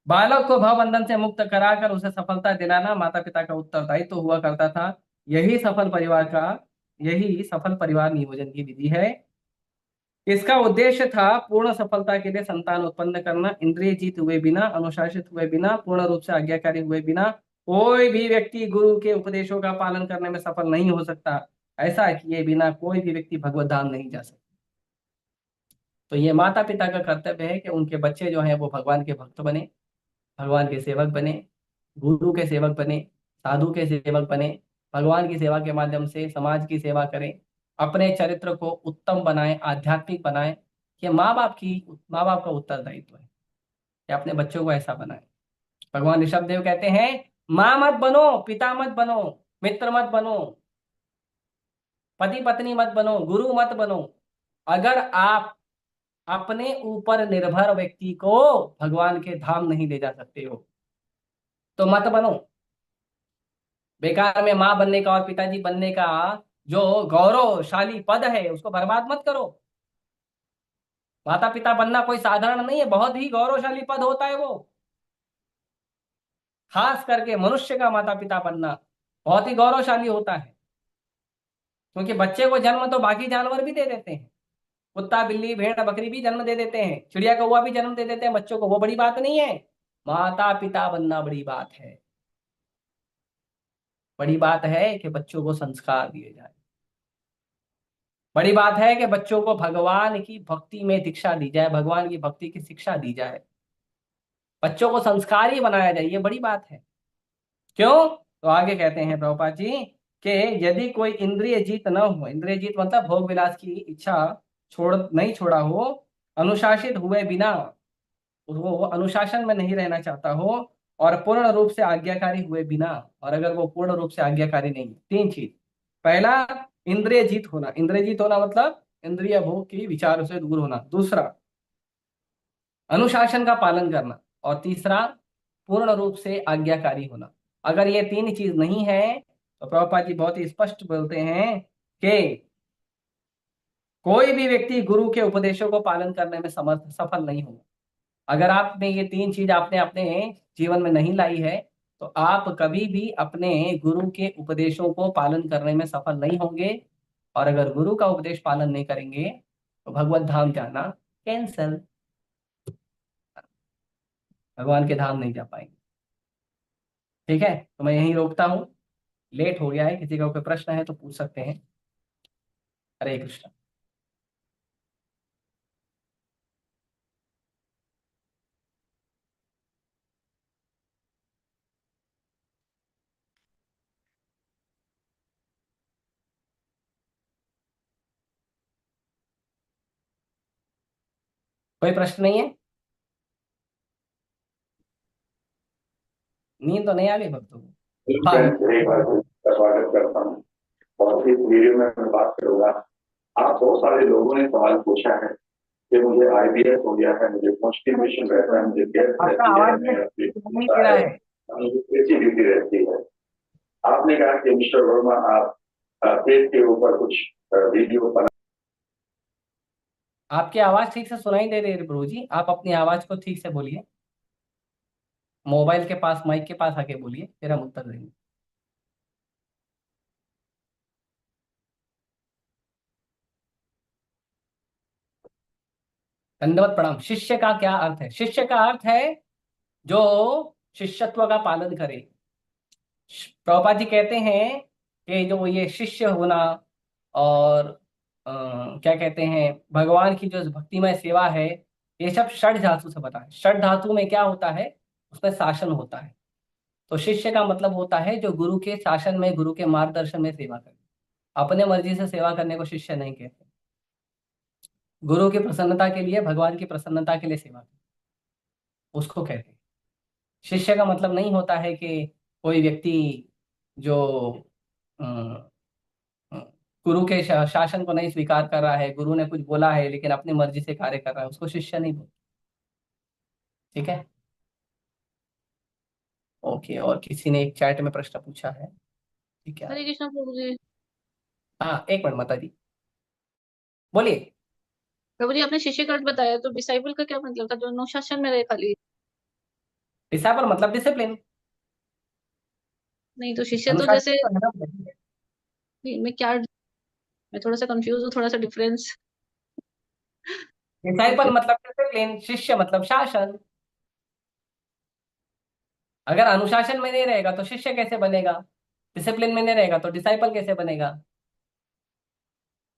बालक को भवबंधन से मुक्त कराकर उसे सफलता दिलाना माता पिता का उत्तरदायित्व तो हुआ करता था। यही सफल परिवार का यही सफल परिवार नियोजन की विधि है। इसका उद्देश्य था पूर्ण सफलता के लिए संतान उत्पन्न करना। इंद्रिय जीत हुए बिना, अनुशासित हुए बिना, पूर्ण रूप से आज्ञाकारी हुए बिना कोई भी व्यक्ति गुरु के उपदेशों का पालन करने में सफल नहीं हो सकता। ऐसा किए बिना कोई भी व्यक्ति भगवत धाम नहीं जा सकता। तो ये माता पिता का कर्तव्य है कि उनके बच्चे जो हैं वो भगवान के भक्त बने, भगवान के सेवक बने, गुरु के सेवक बने, साधु के सेवक बने, भगवान की सेवा के माध्यम से समाज की सेवा करें, अपने चरित्र को उत्तम बनाएं, आध्यात्मिक बनाएं। ये माँ बाप का उत्तरदायित्व है कि अपने बच्चों को ऐसा बनाएं। भगवान ऋषभ देव कहते हैं, माँ मत बनो, पिता मत बनो, मित्र मत बनो, पति पत्नी मत बनो, गुरु मत बनो। अगर आप अपने ऊपर निर्भर व्यक्ति को भगवान के धाम नहीं ले जा सकते हो तो मत बनो। बेकार में माँ बनने का और पिताजी बनने का जो गौरवशाली पद है उसको बर्बाद मत करो। माता पिता बनना कोई साधारण नहीं है, बहुत ही गौरवशाली पद होता है वो। खास करके मनुष्य का माता पिता बनना बहुत ही गौरवशाली होता है। क्योंकि बच्चे को जन्म तो बाकी जानवर भी दे देते हैं, कुत्ता बिल्ली भेड़ बकरी भी जन्म दे देते हैं, चिड़िया कौवा भी जन्म दे देते हैं बच्चों को, वो बड़ी बात नहीं है। माता पिता बनना बड़ी बात है। बड़ी बात है कि बच्चों को संस्कार दिए जाए। बड़ी बात है कि बच्चों को भगवान की भक्ति में दीक्षा दी जाए, भगवान की भक्ति की शिक्षा दी जाए, बच्चों को संस्कारी बनाया जाए। ये बड़ी बात है। क्यों? तो आगे कहते हैं प्रभुपाद जी कि यदि कोई इंद्रिय जीत न हो, इंद्रिय जीत मतलब भोग विलास की इच्छा नहीं छोड़ा हो, अनुशासित हुए बिना, वो अनुशासन में नहीं रहना चाहता हो, और पूर्ण रूप से आज्ञाकारी हुए बिना। और अगर वो पूर्ण रूप से आज्ञाकारी नहीं है, तीन चीज। पहला, इंद्रिय जीत होना। इंद्रिय जीत होना मतलब इंद्रिय भोग की विचारों से दूर होना। दूसरा, अनुशासन का पालन करना। और तीसरा, पूर्ण रूप से आज्ञाकारी होना। अगर ये तीन चीज नहीं है तो प्रभुपाद जी बहुत ही स्पष्ट बोलते हैं कि कोई भी व्यक्ति गुरु के उपदेशों को पालन करने में समर्थ सफल नहीं होगा। अगर आपने ये तीन चीज आपने अपने जीवन में नहीं लाई है तो आप कभी भी अपने गुरु के उपदेशों को पालन करने में सफल नहीं होंगे। और अगर गुरु का उपदेश पालन नहीं करेंगे तो भगवत धाम जाना कैंसल, भगवान के धाम नहीं जा पाएंगे। ठीक है, तो मैं यहीं रोकता हूँ, लेट हो गया है। किसी का कोई प्रश्न है तो पूछ सकते हैं। हरे कृष्ण। कोई प्रश्न नहीं है? नींद तो नहीं आ गई भक्तों को? हाँ। एक बार का स्वागत करता हूँ और इस वीडियो में मैं बात करूंगा। आप बहुत सारे लोगों ने सवाल पूछा है कि मुझे आईबीएस हो गया है, मुझे कॉन्स्टिपेशन रहता है, मुझे गैस आपका आवाज नहीं दे रहा है। एसिडिटी रहती है। आपने कहा कि मिस्टर वर्मा आप पेट के ऊपर कुछ वीडियो बना। आपकी आवाज ठीक से सुनाई दे रही है प्रभु जी, आप अपनी आवाज को ठीक से बोलिए, मोबाइल के पास, माइक के पास आके बोलिए, फिर हम उत्तर देंगे। दंडवत प्रणाम। शिष्य का क्या अर्थ है? शिष्य का अर्थ है जो शिष्यत्व का पालन करे। प्रभुपाद जी कहते हैं कि जो ये शिष्य होना, और क्या कहते हैं, भगवान की जो भक्तिमय सेवा है, ये सब षड धातु से बता है। षड धातु में क्या होता है, उसमें शासन होता है। तो शिष्य का मतलब होता है जो गुरु के शासन में, गुरु के मार्गदर्शन में सेवा करे। अपने मर्जी से सेवा करने को शिष्य नहीं कहते। गुरु की प्रसन्नता के लिए, भगवान की प्रसन्नता के लिए सेवा करे, उसको कहते हैं। शिष्य का मतलब नहीं होता है कि कोई व्यक्ति जो अ, अ, गुरु के शासन को नहीं स्वीकार कर रहा है, गुरु ने कुछ बोला है लेकिन अपनी मर्जी से कार्य कर रहा है, उसको शिष्य नहीं बोलते। ठीक है, ओके। और किसी ने एक चैट में प्रश्न पूछा है, ठीक है। हरे कृष्णा प्रभु जी। हाँ, एक मिनट माता जी, बोलिए। प्रभु जी, आपने शिष्य का अर्थ बताया, तो डिसाइपल का क्या मतलब था, जो अनुशासन में रहे खाली? डिसाइपल मतलब डिसिप्लिन, नहीं तो शिष्य तो अनुशासन जैसे, तो है ना। नहीं, मैं थोड़ा सा कंफ्यूज हूँ, थोड़ा सा डिफरेंस। डिसाइपल मतलब डिसिप्लिन, शिष्य मतलब शासन। अगर अनुशासन में नहीं रहेगा तो शिष्य कैसे बनेगा, डिसिप्लिन में नहीं रहेगा तो डिसाइपल कैसे बनेगा।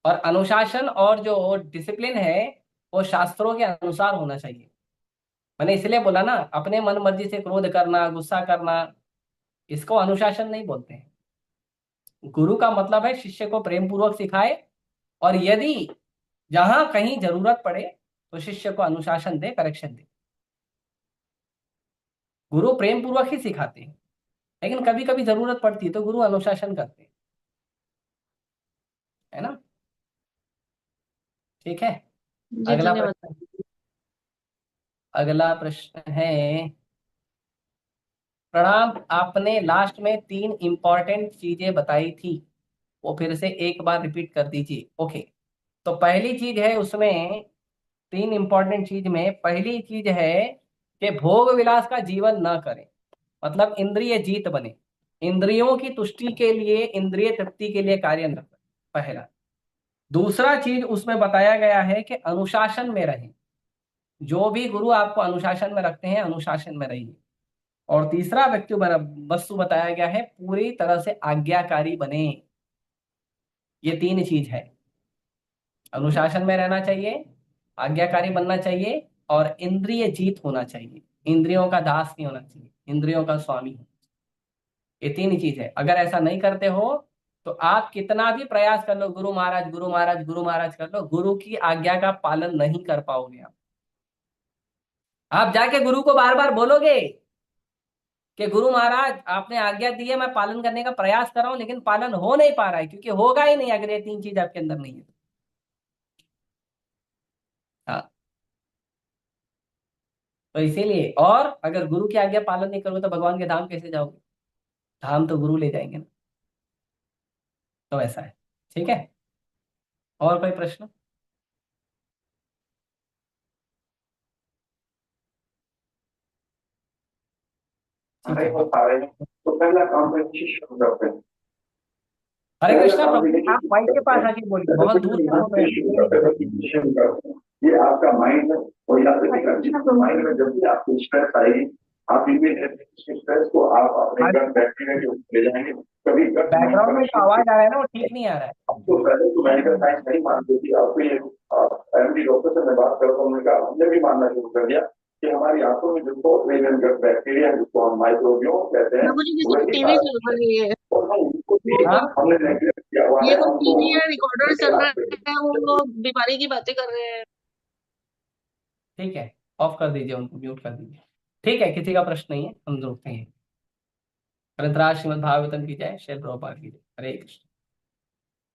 और अनुशासन और जो डिसिप्लिन है वो शास्त्रों के अनुसार होना चाहिए। मैंने इसलिए बोला ना, अपने मन मर्जी से क्रोध करना, गुस्सा करना, इसको अनुशासन नहीं बोलते हैं। गुरु का मतलब है शिष्य को प्रेम पूर्वक सिखाए, और यदि जहां कहीं जरूरत पड़े तो शिष्य को अनुशासन दे, करेक्शन दे। गुरु प्रेम पूर्वक ही सिखाते हैं, लेकिन कभी कभी जरूरत पड़ती है तो गुरु अनुशासन करते हैं, है ना। ठीक है, जी अगला धन्यवाद। प्रश्न। अगला प्रश्न है, प्रणाम, आपने लास्ट में 3 इंपॉर्टेंट चीजें बताई थी, वो फिर से एक बार रिपीट कर दीजिए। ओके, तो पहली चीज है उसमें, 3 इंपॉर्टेंट चीज में पहली चीज है कि भोग विलास का जीवन न करें, मतलब इंद्रिय जीत बने, इंद्रियों की तुष्टि के लिए, इंद्रिय तृप्ति के लिए कार्य न करें, पहला। दूसरा चीज उसमें बताया गया है कि अनुशासन में रहें, जो भी गुरु आपको अनुशासन में रखते हैं अनुशासन में रहिए। और तीसरा व्यक्ति वस्तु बताया गया है, पूरी तरह से आज्ञाकारी बने। ये 3 चीज है, अनुशासन में रहना चाहिए, आज्ञाकारी बनना चाहिए, और इंद्रिय जीत होना चाहिए, इंद्रियों का दास नहीं होना चाहिए, इंद्रियों का स्वामी। ये 3 चीज है। अगर ऐसा नहीं करते हो तो आप कितना भी प्रयास कर लो, गुरु महाराज गुरु महाराज गुरु महाराज कर लो, गुरु की आज्ञा का पालन नहीं कर पाओगे आप जाके गुरु को बार बार बोलोगे कि गुरु महाराज आपने आज्ञा दी है, मैं पालन करने का प्रयास कर रहा हूं, लेकिन पालन हो नहीं पा रहा है, क्योंकि होगा ही नहीं अगर ये 3 चीज आपके अंदर नहीं है। हाँ, तो इसीलिए, और अगर गुरु की आज्ञा पालन नहीं करोगे तो भगवान के धाम कैसे जाओगे, धाम तो गुरु ले जाएंगे ना। तो ऐसा है, ठीक है। और कोई प्रश्न। ठीक हमारे है, वो सारे तो पहला काम है शिष्य करते हैं। हरे पहला कृष्णा काम प्रभु, है कि आप माइक के पास आके बोलिए, बहुत दूर से बोल रहे हैं, सुनाई नहीं दे रहा। ये आपका माइंड है, और यहाँ पे माइंड में जब भी आपको स्ट्रेस आएगी, आप इमीडिएटली स्ट्रेस को आप अपने गट बैक्टीरिया के ऊपर ले जाएंगे। कभी गट बैकग्राउंड में जो आवाज आ रहा है ना वो ठीक नहीं आ रहा है। आपको पहले तो मेडिकल साइंस नहीं मानती थी, आपको ये एमडी डॉक्टर से मैं बात करता हूँ, उन्होंने कहा हमने भी मानना शुरू कर दिया कि हमारी आंखों में जो फोर्थ लेवल गट बैक्टीरिया जिसको हम माइक्रोबियोम कहते हैं, प्रभु जी, जैसे वही टीवी चल रही है, और हम उनको भी ये हाँ, हमने नेगलेक्ट किया हुआ ये है। कोई हमको टीवी या रिकॉर्डर चल रहा है, वो लोग बीमारी की बातें कर रहे हैं। ठीक है, ऑफ कर दीजिए, उनको म्यूट कर दीजिए। ठीक है, किसी का प्रश्न नहीं है, हम रुकते हैं। ग्रंथराज श्रीमद् भागवतम की जय, श्री प्रभुपाद की जय। हरे कृष्ण।